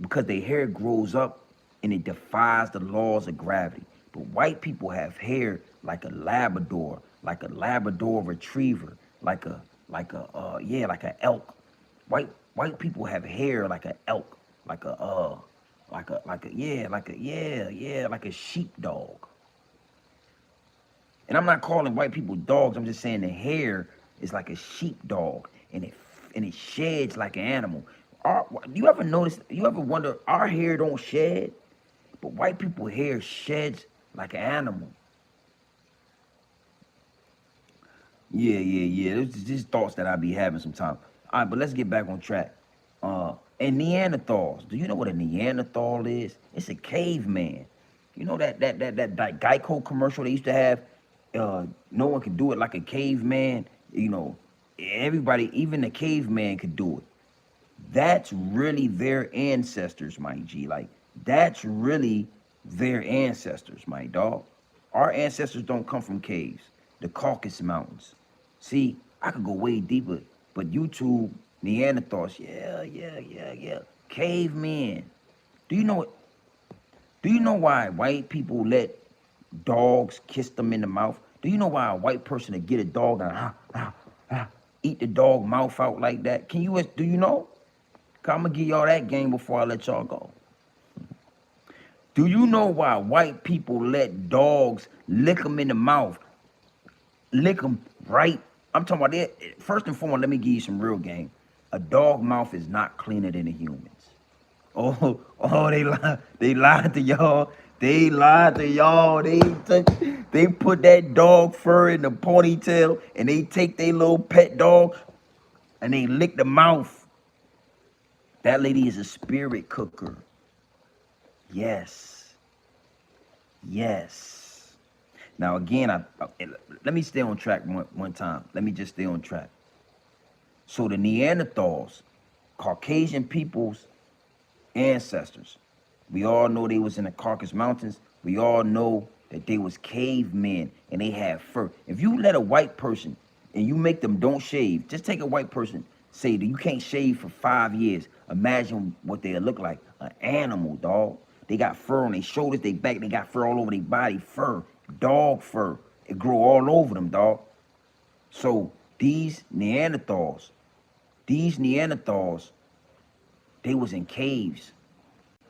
because their hair grows up and it defies the laws of gravity. But white people have hair like a Labrador retriever, like an elk. White people have hair like an elk, like a sheepdog. And I'm not calling white people dogs. I'm just saying the hair is like a sheepdog, and it sheds like an animal. You ever notice? You ever wonder? Our hair don't shed, but white people hair sheds like an animal. Yeah. There's just thoughts that I be having sometimes. All right, but let's get back on track. And Neanderthals. Do you know what a Neanderthal is? It's a caveman. You know that Geico commercial they used to have? No one can do it like a caveman. You know, everybody, even the caveman could do it. That's really their ancestors, my G. Like, that's really their ancestors, my dog. Our ancestors don't come from caves, the Caucasus Mountains. See, I could go way deeper, but YouTube, Neanderthals, yeah. Cavemen. Do you know do you know why white people let dogs kiss them in the mouth? Do you know why a white person would get a dog and eat the dog mouth out like that? Do you know? I'm gonna give y'all that game before I let y'all go. Do you know why white people let dogs lick them in the mouth? Lick them right. I'm talking about it. First and foremost, let me give you some real game. A dog mouth is not cleaner than a human's. They lied to y'all. They lied to y'all. They put that dog fur in the ponytail and they take their little pet dog and they lick the mouth. That lady is a spirit cooker. Yes. Yes. Now again, let me stay on track one time. Let me just stay on track. So the Neanderthals, Caucasian people's ancestors, we all know they was in the Caucasus Mountains. We all know that they was cavemen and they had fur. If you let a white person and you make them don't shave, just take a white person, say that you can't shave for 5 years. Imagine what they'll look like. An animal, dog. They got fur on their shoulders, their back, they got fur all over their body, fur, dog fur. It grow all over them, dog. So these Neanderthals, they was in caves.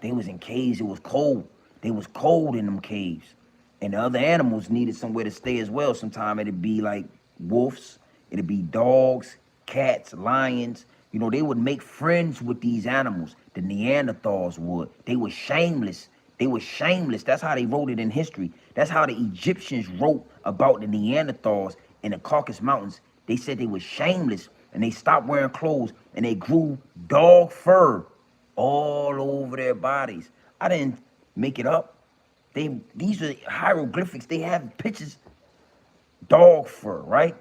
They was in caves. It was cold. They was cold in them caves. And the other animals needed somewhere to stay as well. Sometimes it'd be like wolves. It'd be dogs, cats, lions. You know, they would make friends with these animals. The Neanderthals would. They were shameless. They were shameless. That's how they wrote it in history. That's how the Egyptians wrote about the Neanderthals in the Caucasus Mountains. They said they were shameless and they stopped wearing clothes and they grew dog fur all over their bodies. I didn't make it up. These are hieroglyphics. They have pictures, dog fur, right?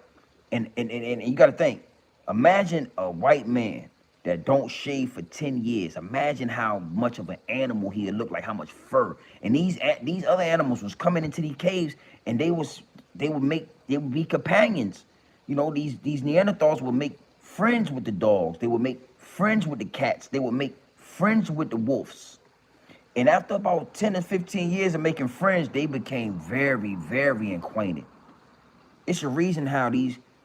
And you got to think. Imagine a white man that don't shave for 10 years. Imagine how much of an animal he would look like, how much fur. And these other animals was coming into these caves, and they would be companions. You know, these Neanderthals would make friends with the dogs. They would make friends with the cats. They would make friends with the wolves. And after about 10 to 15 years of making friends, they became very, very acquainted. It's a reason how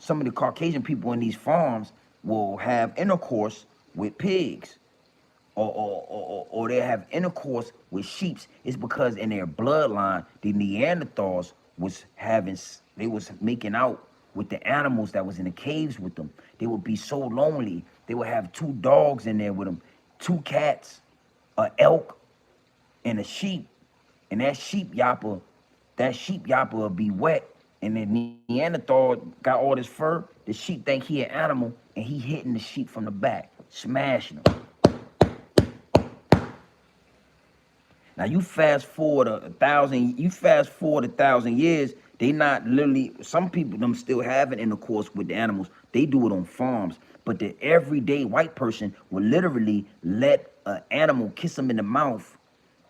some of the Caucasian people in these farms will have intercourse with pigs, or they have intercourse with sheep. It's because in their bloodline, the Neanderthals they was making out with the animals that was in the caves with them. They would be so lonely. They would have 2 dogs in there with them, 2 cats, an elk, and a sheep. And that sheep yapper would be wet. And the Neanderthal got all this fur. The sheep think he an animal, and he hitting the sheep from the back, smashing them. Now you fast forward a thousand years, they not literally, some people them still having intercourse with the animals. They do it on farms. But the everyday white person will literally let an animal kiss them in the mouth,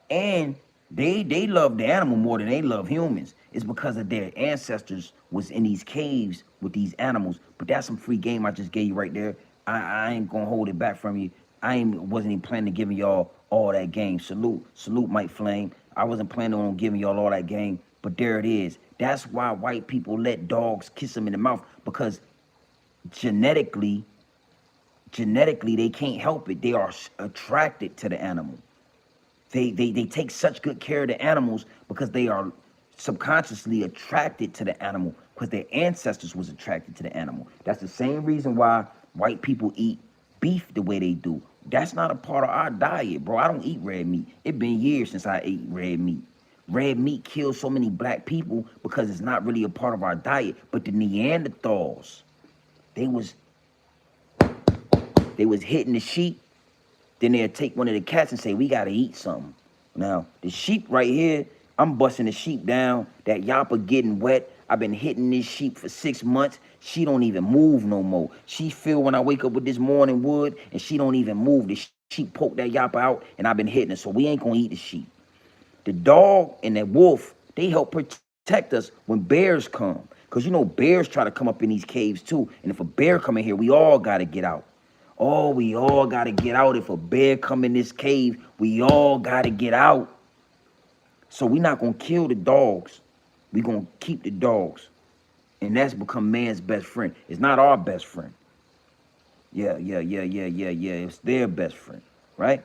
and they love the animal more than they love humans. It's because of their ancestors was in these caves with these animals. But that's some free game I just gave you right there. I ain't gonna hold it back from you. Wasn't even planning to giving y'all all that game. Salute, Mike Flame. I wasn't planning on giving y'all all that game, but there it is. That's why white people let dogs kiss them in the mouth, because genetically they can't help it. They are attracted to the animal. They take such good care of the animals because they are subconsciously attracted to the animal, because their ancestors was attracted to the animal. That's the same reason why white people eat beef the way they do. That's not a part of our diet, bro. I don't eat red meat. It's been years since I ate red meat. Red meat kills so many black people because it's not really a part of our diet. But the Neanderthals, they was hitting the sheep. Then they'll take one of the cats and say, we got to eat something. Now, the sheep right here, I'm busting the sheep down. That yapper getting wet. I've been hitting this sheep for 6 months. She don't even move no more. She feel when I wake up with this morning wood, and she don't even move. The sheep poke that yapper out, and I've been hitting it. So we ain't gonna eat the sheep. The dog and that wolf, they help protect us when bears come. Because you know, bears try to come up in these caves too. And if a bear come in here, we all got to get out. Oh, we all got to get out. If a bear come in this cave, we all got to get out. So we're not going to kill the dogs. We're going to keep the dogs. And that's become man's best friend. It's not our best friend. Yeah. It's their best friend, right?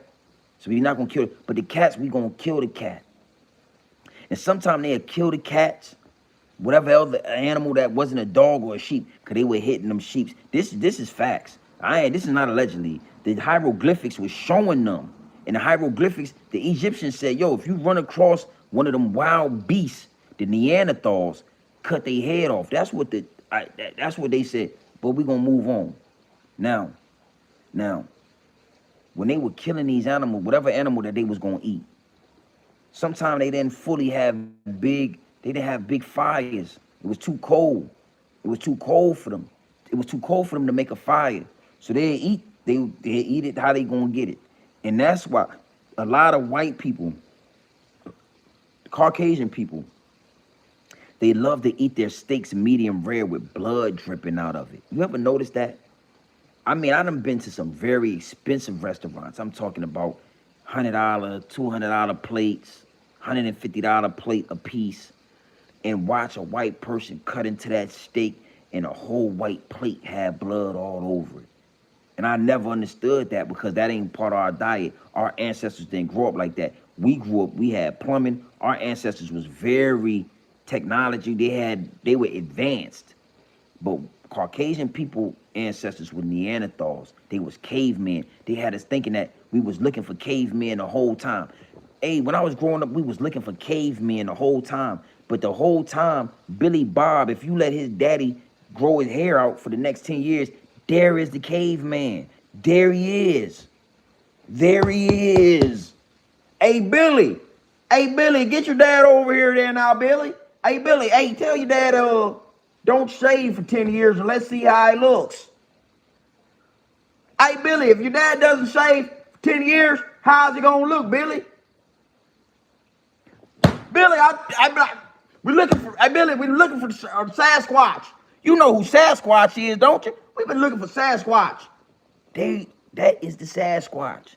So we're not going to kill it. But the cats, we're going to kill the cat. And sometimes they'll kill the cats, whatever other animal that wasn't a dog or a sheep, because they were hitting them sheep. This is facts. This is not allegedly. The hieroglyphics was showing them. In the hieroglyphics, the Egyptians said, yo, if you run across one of them wild beasts, the Neanderthals, cut their head off. That's what they said. But we're going to move on. Now, when they were killing these animals, whatever animal that they was going to eat, sometimes they didn't fully have big fires. It was too cold. It was too cold for them. It was too cold for them to make a fire. So they eat it how they gonna get it. And that's why a lot of white people, Caucasian people, they love to eat their steaks medium rare with blood dripping out of it. You ever notice that? I mean, I done been to some very expensive restaurants. I'm talking about $100, $200 plates, $150 plate a piece, and watch a white person cut into that steak and a whole white plate had blood all over it. And I never understood that because that ain't part of our diet. Our ancestors didn't grow up like that. We grew up, we had plumbing. Our ancestors was very technology. They were advanced. But Caucasian people ancestors were Neanderthals. They was cavemen. They had us thinking that we was looking for cavemen the whole time. Hey, when I was growing up, we was looking for cavemen the whole time. But the whole time, Billy Bob, if you let his daddy grow his hair out for the next 10 years, there is the caveman. There he is. There he is. Hey, Billy. Hey, Billy, get your dad over here there now, Billy. Hey, Billy, hey, tell your dad, don't shave for 10 years and let's see how he looks. Hey, Billy, if your dad doesn't shave for 10 years, how's he gonna look, Billy? Billy, we're looking for Sasquatch. You know who Sasquatch is, don't you? We've been looking for Sasquatch. That is the Sasquatch.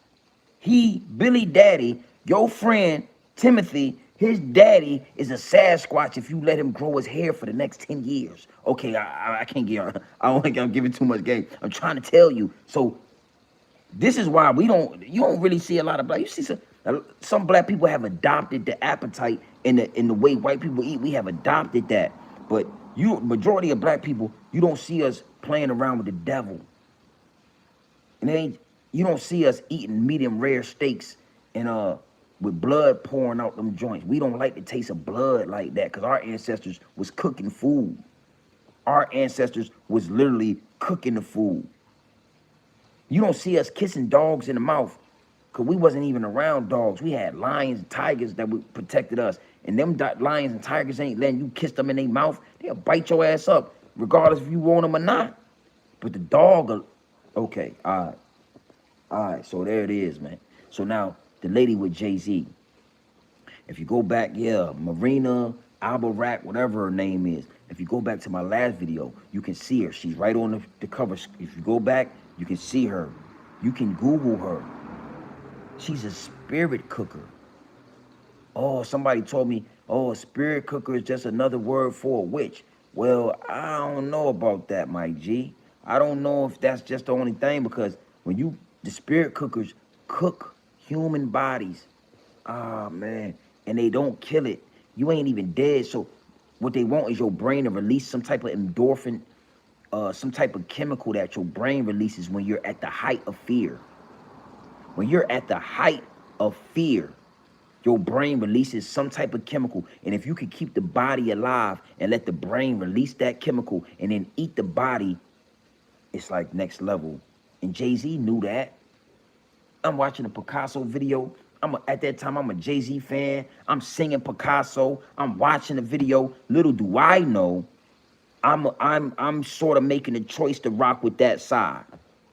Billy Daddy, your friend Timothy, his daddy is a Sasquatch if you let him grow his hair for the next 10 years. Okay, I can't get, I don't think I'm giving too much game. I'm trying to tell you. So this is why you don't really see a lot of black. You see some black people have adopted the appetite in the way white people eat. We have adopted that. But majority of black people, you don't see us playing around with the devil. And you don't see us eating medium rare steaks and with blood pouring out them joints. We don't like the taste of blood like that because our ancestors was cooking food. Our ancestors was literally cooking the food. You don't see us kissing dogs in the mouth because we wasn't even around dogs. We had lions and tigers that protected us. And them lions and tigers ain't letting you kiss them in their mouth. They'll bite your ass up regardless if you want them or not. But the dog, okay, all right, so there it is, man. So now, the lady with Jay-Z. If you go back, Marina, Albarack, whatever her name is. If you go back to my last video, you can see her. She's right on the cover. If you go back, you can see her. You can Google her. She's a spirit cooker. Oh, somebody told me, a spirit cooker is just another word for a witch. Well, I don't know about that, Mike G. I don't know if that's just the only thing because when the spirit cookers cook human bodies, man, and they don't kill it, you ain't even dead. So what they want is your brain to release some type of endorphin, some type of chemical that your brain releases when you're at the height of fear. When you're at the height of fear, your brain releases some type of chemical. And if you can keep the body alive and let the brain release that chemical and then eat the body, it's like next level. And Jay-Z knew that. I'm watching a Picasso video. At that time, I'm a Jay-Z fan. I'm singing Picasso. I'm watching the video. Little do I know, I'm sort of making a choice to rock with that side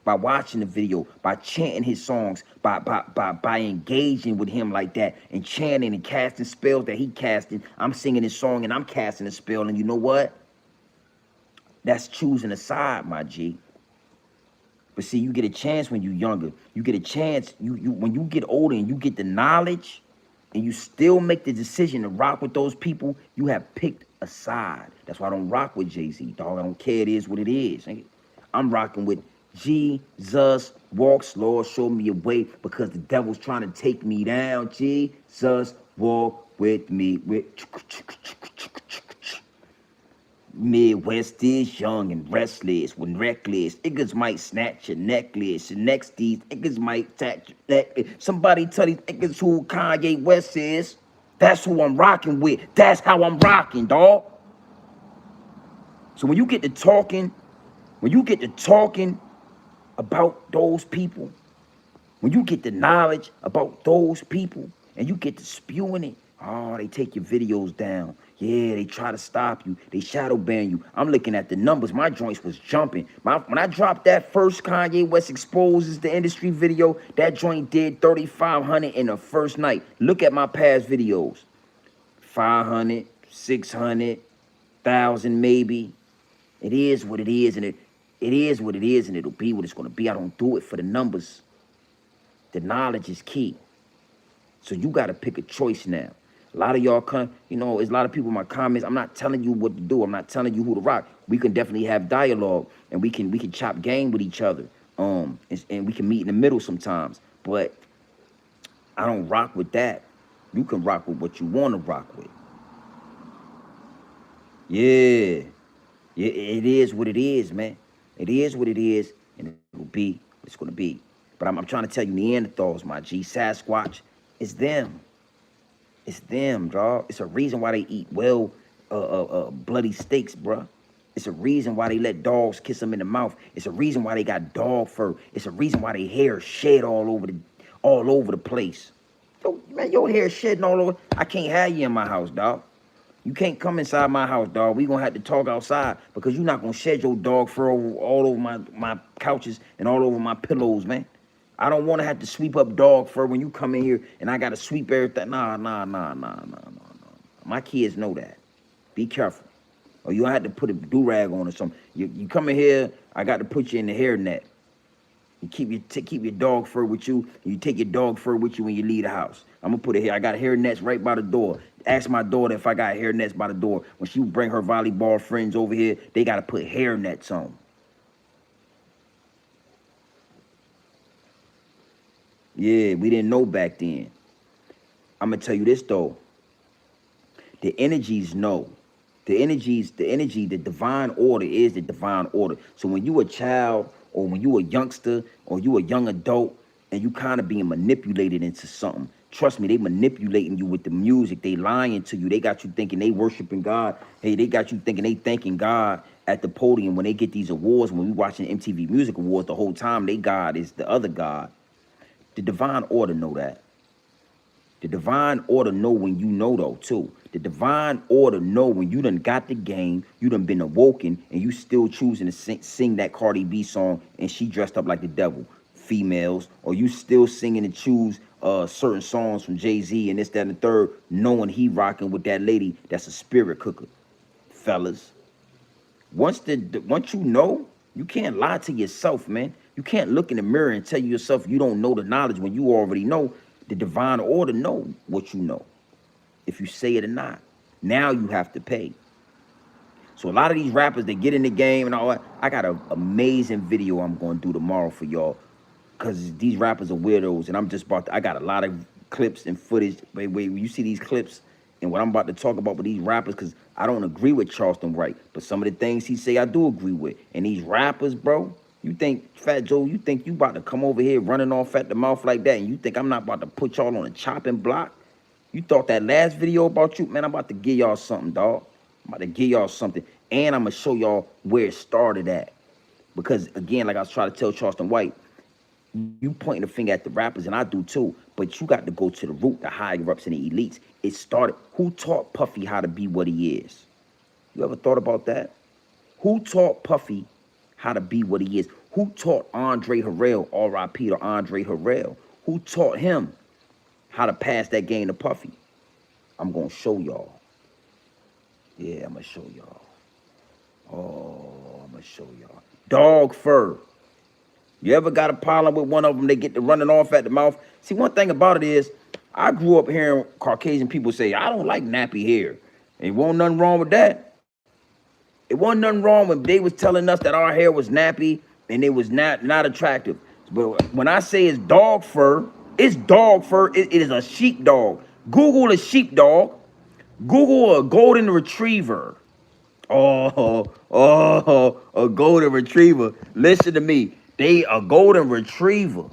by watching the video, by chanting his songs, by engaging with him like that and chanting and casting spells that he casting. I'm singing his song and I'm casting a spell. And you know what? That's choosing a side, my G. But see, you get a chance when you're younger. You get a chance. When you get older and you get the knowledge, and you still make the decision to rock with those people, you have picked a side. That's why I don't rock with Jay-Z, dog. I don't care. It is what it is. I'm rocking with Gzzz. Walk slow, show me a way, because the devil's trying to take me down. Gzzz, walk with me. Midwest is young and restless when reckless. Niggas might snatch your necklace. And next these niggas might snatch your necklace. Somebody tell these niggas who Kanye West is. That's who I'm rocking with. That's how I'm rocking, dog. So when you get to talking, about those people, when you get the knowledge about those people, and you get to spewing it, oh, they take your videos down. Yeah, they try to stop you. They shadow ban you. I'm looking at the numbers. My joints was jumping. When I dropped that first Kanye West Exposes the Industry video, that joint did 3,500 in the first night. Look at my past videos. 500, 600, 1,000 maybe. It is what it is, and it is what it is, and it'll be what it's going to be. I don't do it for the numbers. The knowledge is key. So you got to pick a choice now. A lot of y'all come, there's a lot of people in my comments. I'm not telling you what to do. I'm not telling you who to rock. We can definitely have dialogue, and we can chop game with each other. And we can meet in the middle sometimes. But I don't rock with that. You can rock with what you want to rock with. Yeah. Yeah, it is what it is, man. It is what it is, and it'll be what it's going to be. But I'm trying to tell you, Neanderthals, my G, Sasquatch, it's them. It's them, dog. It's a reason why they eat bloody steaks, bruh. It's a reason why they let dogs kiss them in the mouth. It's a reason why they got dog fur. It's a reason why their hair shed all over the place. Yo, man, your hair shedding all over. I can't have you in my house, dog. You can't come inside my house, dog. We gonna have to talk outside, because you're not gonna shed your dog fur all over my couches and all over my pillows, man. I don't want to have to sweep up dog fur when you come in here and I gotta sweep everything. Nah. My kids know that. Be careful, or you have to put a do-rag on or something. You come in here, I got to put you in the hairnet. You keep your dog fur with you. You take your dog fur with you when you leave the house. I'm gonna put it here. I got hair nets right by the door. Ask my daughter if I got hair nets by the door. When she bring her volleyball friends over here, they gotta put hair nets on. Yeah, we didn't know back then. I'm gonna tell you this though. The energies know. The divine order is the divine order. So when you a child, or when you a youngster, or you a young adult, and you kind of being manipulated into something, trust me, they manipulating you with the music. They lying to you. They got you thinking they worshiping God. Hey, they got you thinking they thanking God at the podium when they get these awards. When we watching MTV Music Awards, the whole time they God is the other God. The divine order know that. The divine order know when you know though too. The divine order know when you done got the game, you done been awoken, and you still choosing to sing that Cardi B song and she dressed up like the devil. Females, or you still singing and choose certain songs from Jay-Z and this, that, and the third, knowing he rocking with that lady that's a spirit cooker. Fellas, once you know, you can't lie to yourself, man. You can't look in the mirror and tell yourself you don't know the knowledge when you already know. The divine order know what you know, if you say it or not. Now you have to pay. So a lot of these rappers, they get in the game and all that. I got an amazing video I'm going to do tomorrow for y'all, because these rappers are weirdos, and I got a lot of clips and footage. Wait, you see these clips and what I'm about to talk about with these rappers, because I don't agree with Charleston White, but some of the things he say I do agree with. And these rappers, bro, you think, Fat Joe, you think you about to come over here running off at the mouth like that, and you think I'm not about to put y'all on a chopping block? You thought that last video about you? Man, I'm about to give y'all something, dog. I'm about to give y'all something, and I'm going to show y'all where it started at. Because, again, like I was trying to tell Charleston White, you pointing the finger at the rappers, and I do too. But you got to go to the root, the higher ups and the elites. It started. Who taught Puffy how to be what he is? You ever thought about that? Who taught Puffy how to be what he is? Who taught Andre Harrell, R.I.P. to Andre Harrell? Who taught him how to pass that game to Puffy? I'm gonna show y'all. Yeah, I'm gonna show y'all. Oh, I'm gonna show y'all. Dog fur. You ever got a problem with one of them? They get to running off at the mouth. See, one thing about it is, I grew up hearing Caucasian people say, I don't like nappy hair. It wasn't nothing wrong with that. It wasn't nothing wrong when they was telling us that our hair was nappy and it was not attractive. But when I say it's dog fur, it's dog fur. It is a sheepdog. Google a sheepdog. Google a golden retriever. A golden retriever. Listen to me. They a golden retriever.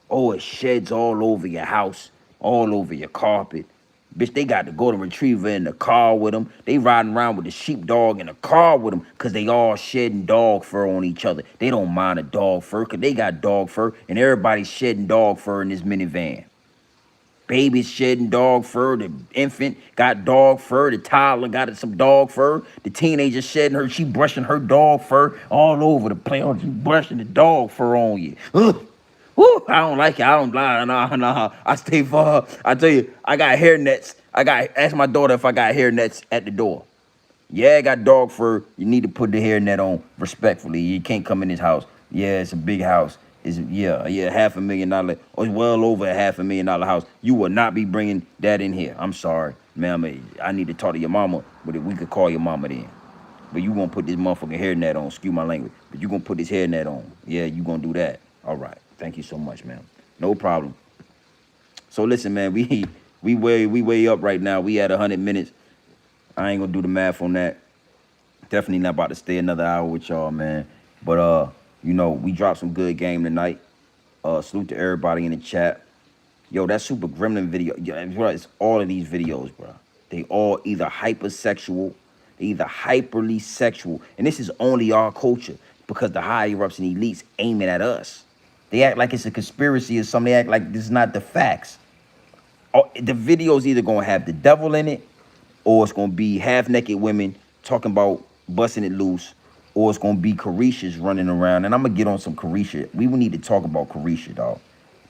Oh, it sheds all over your house, all over your carpet. Bitch, they got the golden retriever in the car with them. They riding around with the sheepdog in the car with them because they all shedding dog fur on each other. They don't mind the dog fur because they got dog fur and everybody's shedding dog fur in this minivan. Baby's shedding dog fur. The infant got dog fur. The toddler got some dog fur. The teenager shedding her. She brushing her dog fur all over the place. She brushing the dog fur on you. Ugh. Woo, I don't like it. I don't lie. Nah. I stay far. I tell you, I got hair nets. Ask my daughter if I got hair nets at the door. Yeah, I got dog fur. You need to put the hair net on respectfully. You can't come in this house. Yeah, it's a big house. Yeah, $500,000. Or it's well over a $500,000 house. You will not be bringing that in here. I'm sorry, ma'am. I need to talk to your mama, but if we could call your mama then. But you gonna put this motherfucking hair net on. Excuse my language. But you gonna put this hair net on. Yeah, you gonna do that. All right. Thank you so much, man. No problem. So listen, man, we way up right now. We at 100 minutes. I ain't gonna do the math on that. Definitely not about to stay another hour with y'all, man. But you know, we dropped some good game tonight. Salute to everybody in the chat. Yo, that Super Gremlin video, it's all of these videos, bro. They all either hypersexual, they either hyperly sexual, and this is only our culture because the higher ups and elites aiming at us. They act like it's a conspiracy or something. They act like this is not the facts. The video's either going to have the devil in it, or it's going to be half-naked women talking about busting it loose, or it's going to be Carisha's running around. And I'm going to get on some Carisha. We will need to talk about Carisha, dog.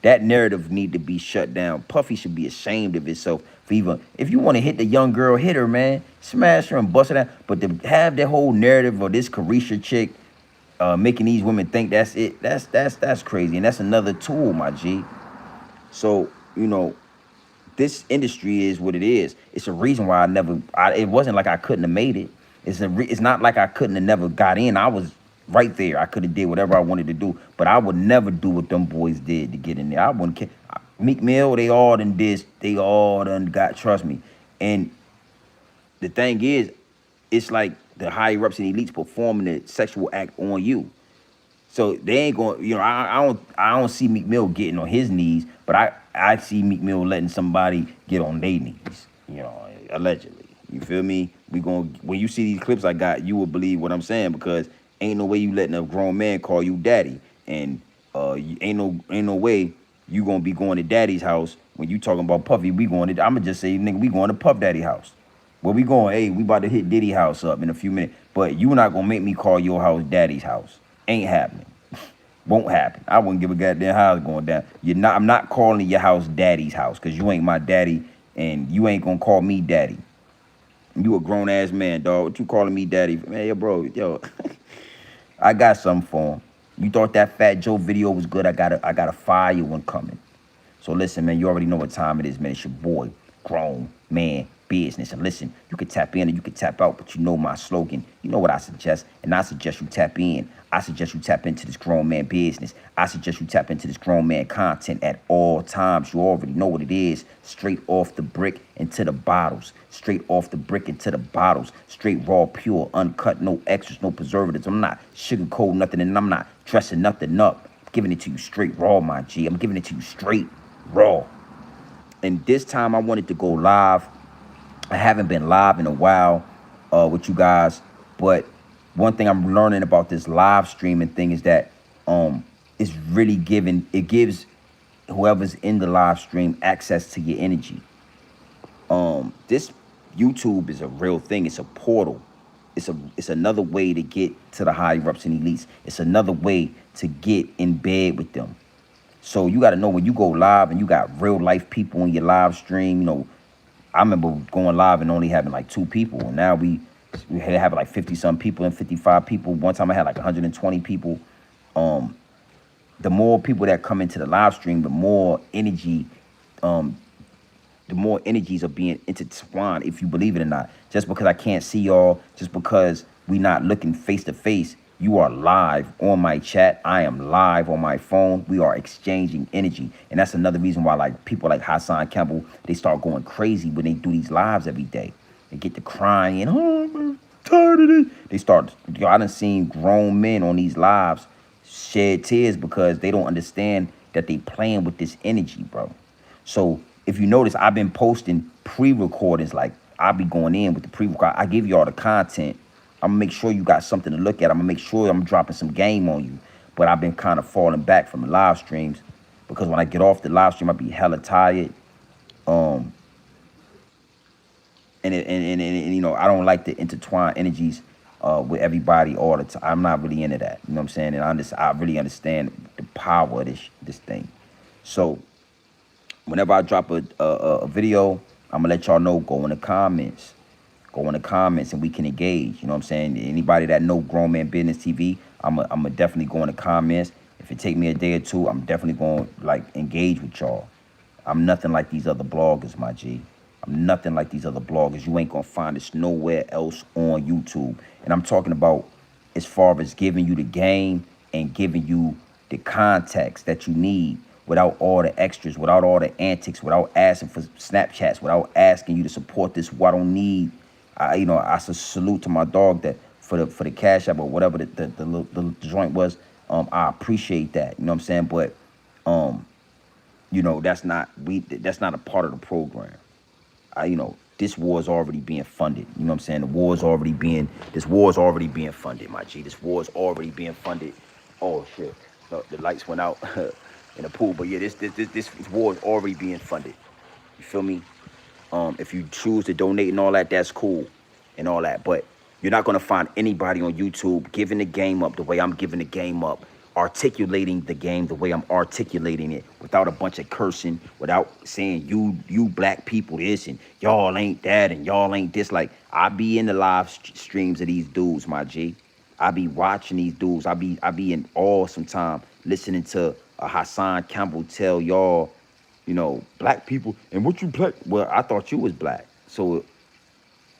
That narrative need to be shut down. Puffy should be ashamed of himself for even, if you want to hit the young girl, hit her, man. Smash her and bust her down. But to have that whole narrative of this Carisha chick, making these women think that's it, that's crazy. And that's another tool, my G. So, you know, this industry is what it is. It's a reason why it wasn't like I couldn't have made it. It's not like I couldn't have never got in. I was right there. I could have did whatever I wanted to do, but I would never do what them boys did to get in there. I wouldn't care. Meek Mill, they all done got, trust me. And the thing is, it's like the higher ups and elites performing the sexual act on you. So they ain't going, you know, I don't see Meek Mill getting on his knees, but I see Meek Mill letting somebody get on their knees, you know, allegedly. You feel me? When you see these clips I got, you will believe what I'm saying, because ain't no way you letting a grown man call you daddy. And ain't no way you gonna be going to daddy's house when you talking about Puffy. I'ma just say, nigga, we going to Puff Daddy house. Where we going? Hey, we about to hit Diddy house up in a few minutes. But you not gonna make me call your house daddy's house. Ain't happening. Won't happen. I wouldn't give a goddamn how it's going down. I'm not calling your house daddy's house, because you ain't my daddy and you ain't gonna call me daddy. You a grown ass man, dog. What you calling me daddy? Man, yo, bro, I got something for him. You thought that Fat Joe video was good? I got a fire one coming. So listen, man, you already know what time it is, man. It's your boy, Grown Man Business. And listen, you can tap in and you can tap out, but you know my slogan. You know what I suggest, and I suggest you tap in. I suggest you tap into this grown man business. I suggest you tap into this grown man content at all times. You already know what it is. Straight off the brick into the bottles. Straight off the brick into the bottles. Straight raw, pure, uncut, no extras, no preservatives. I'm not sugarcoating nothing, and I'm not dressing nothing up. I'm giving it to you straight raw, my G. I'm giving it to you straight raw. And this time I wanted to go live. I haven't been live in a while with you guys, but one thing I'm learning about this live streaming thing is that it's really giving, it gives whoever's in the live stream access to your energy. This YouTube is a real thing. It's a portal. It's another way to get to the higher ups and elites. It's another way to get in bed with them. So you got to know when you go live and you got real life people in your live stream. You know, I remember going live and only having like 2 people, and now we have like 50 some people and 55 people. One time I had like 120 people. The more people that come into the live stream, the more energy, the more energies are being intertwined, if you believe it or not. Just because I can't see y'all, just because we not looking face to face, you are live on my chat. I am live on my phone. We are exchanging energy. And that's another reason why like people like Hassan Campbell, they start going crazy when they do these lives every day. They get to crying, oh, I'm tired of this. They start, I done seen grown men on these lives shed tears because they don't understand that they playing with this energy, bro. So if you notice, I've been posting pre-recordings. Like I'll be going in with the pre-record. I give you all the content. I'm gonna make sure you got something to look at. I'm gonna make sure I'm dropping some game on you. But I've been kind of falling back from the live streams because when I get off the live stream, I be hella tired. And you know, I don't like to intertwine energies with everybody all the time. I'm not really into that. You know what I'm saying? And I really understand the power of this thing. So whenever I drop a video, I'm gonna let y'all know. Go in the comments. Go in the comments and we can engage. You know what I'm saying? Anybody that know Grown Man Business TV, I'm a definitely go in the comments. If it take me a day or two, I'm definitely going to like engage with y'all. I'm nothing like these other bloggers, my G. I'm nothing like these other bloggers. You ain't gonna find this nowhere else on YouTube. And I'm talking about as far as giving you the game and giving you the context that you need without all the extras, without all the antics, without asking for Snapchats, without asking you to support this. Who I don't need. You know, I salute to my dog that for the cash app or whatever the joint was. I appreciate that. You know what I'm saying? But you know, that's not a part of the program. You know, this war is already being funded. You know what I'm saying? This war is already being funded, my G. This war is already being funded. Oh shit. No, the lights went out in the pool. But yeah, this war is already being funded. You feel me? If you choose to donate and all that, that's cool and all that. But you're not gonna find anybody on YouTube giving the game up the way I'm giving the game up, articulating the game the way I'm articulating it, without a bunch of cursing, without saying you black people this and y'all ain't that and y'all ain't this. Like I be in the live streams of these dudes, my G. I be watching these dudes. I be in awe sometimes listening to Hassan Campbell tell y'all, you know, black people and what you black. Well, I thought you was black. So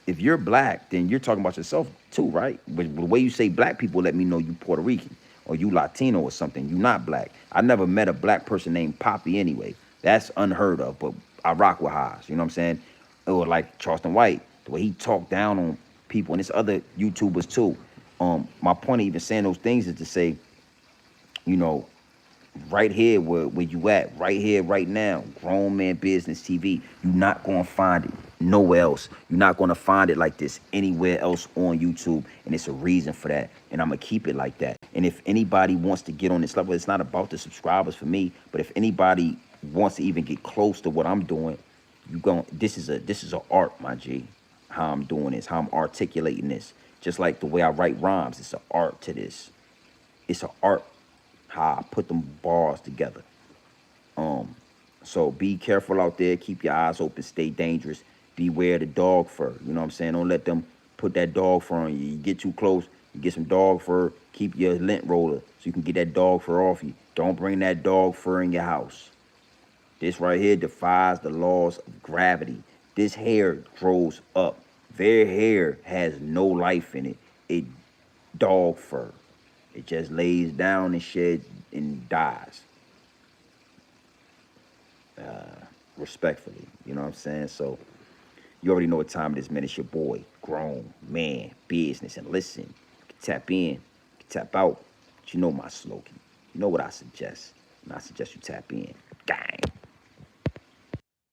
if you're black, then you're talking about yourself too, right? But the way you say black people, let me know you Puerto Rican or you Latino or something. You not black. I never met a black person named Poppy anyway. That's unheard of, but I rock with Haas. You know what I'm saying? Or like Charleston White, the way he talked down on people, and it's other YouTubers too. My point of even saying those things is to say, you know, right here where you at, right here, right now, Grown Man Business TV. You're not gonna find it nowhere else. You're not gonna find it like this anywhere else on YouTube, and it's a reason for that. And I'm gonna keep it like that. And if anybody wants to get on this level, it's not about the subscribers for me, but if anybody wants to even get close to what I'm doing, this is a art, my G. How I'm doing this, how I'm articulating this. Just like the way I write rhymes, it's an art to this. It's an art how I put them bars together. So be careful out there. Keep your eyes open. Stay dangerous. Beware the dog fur. You know what I'm saying? Don't let them put that dog fur on you. You get too close, you get some dog fur. Keep your lint roller so you can get that dog fur off you. Don't bring that dog fur in your house. This right here defies the laws of gravity. This hair grows up. Their hair has no life in it. It dog fur. It just lays down and sheds and dies. Respectfully, you know what I'm saying? So you already know what time it is, man. It's your boy, Grown Man Business. And listen, you can tap in, you can tap out. But you know my slogan. You know what I suggest. And I suggest you tap in.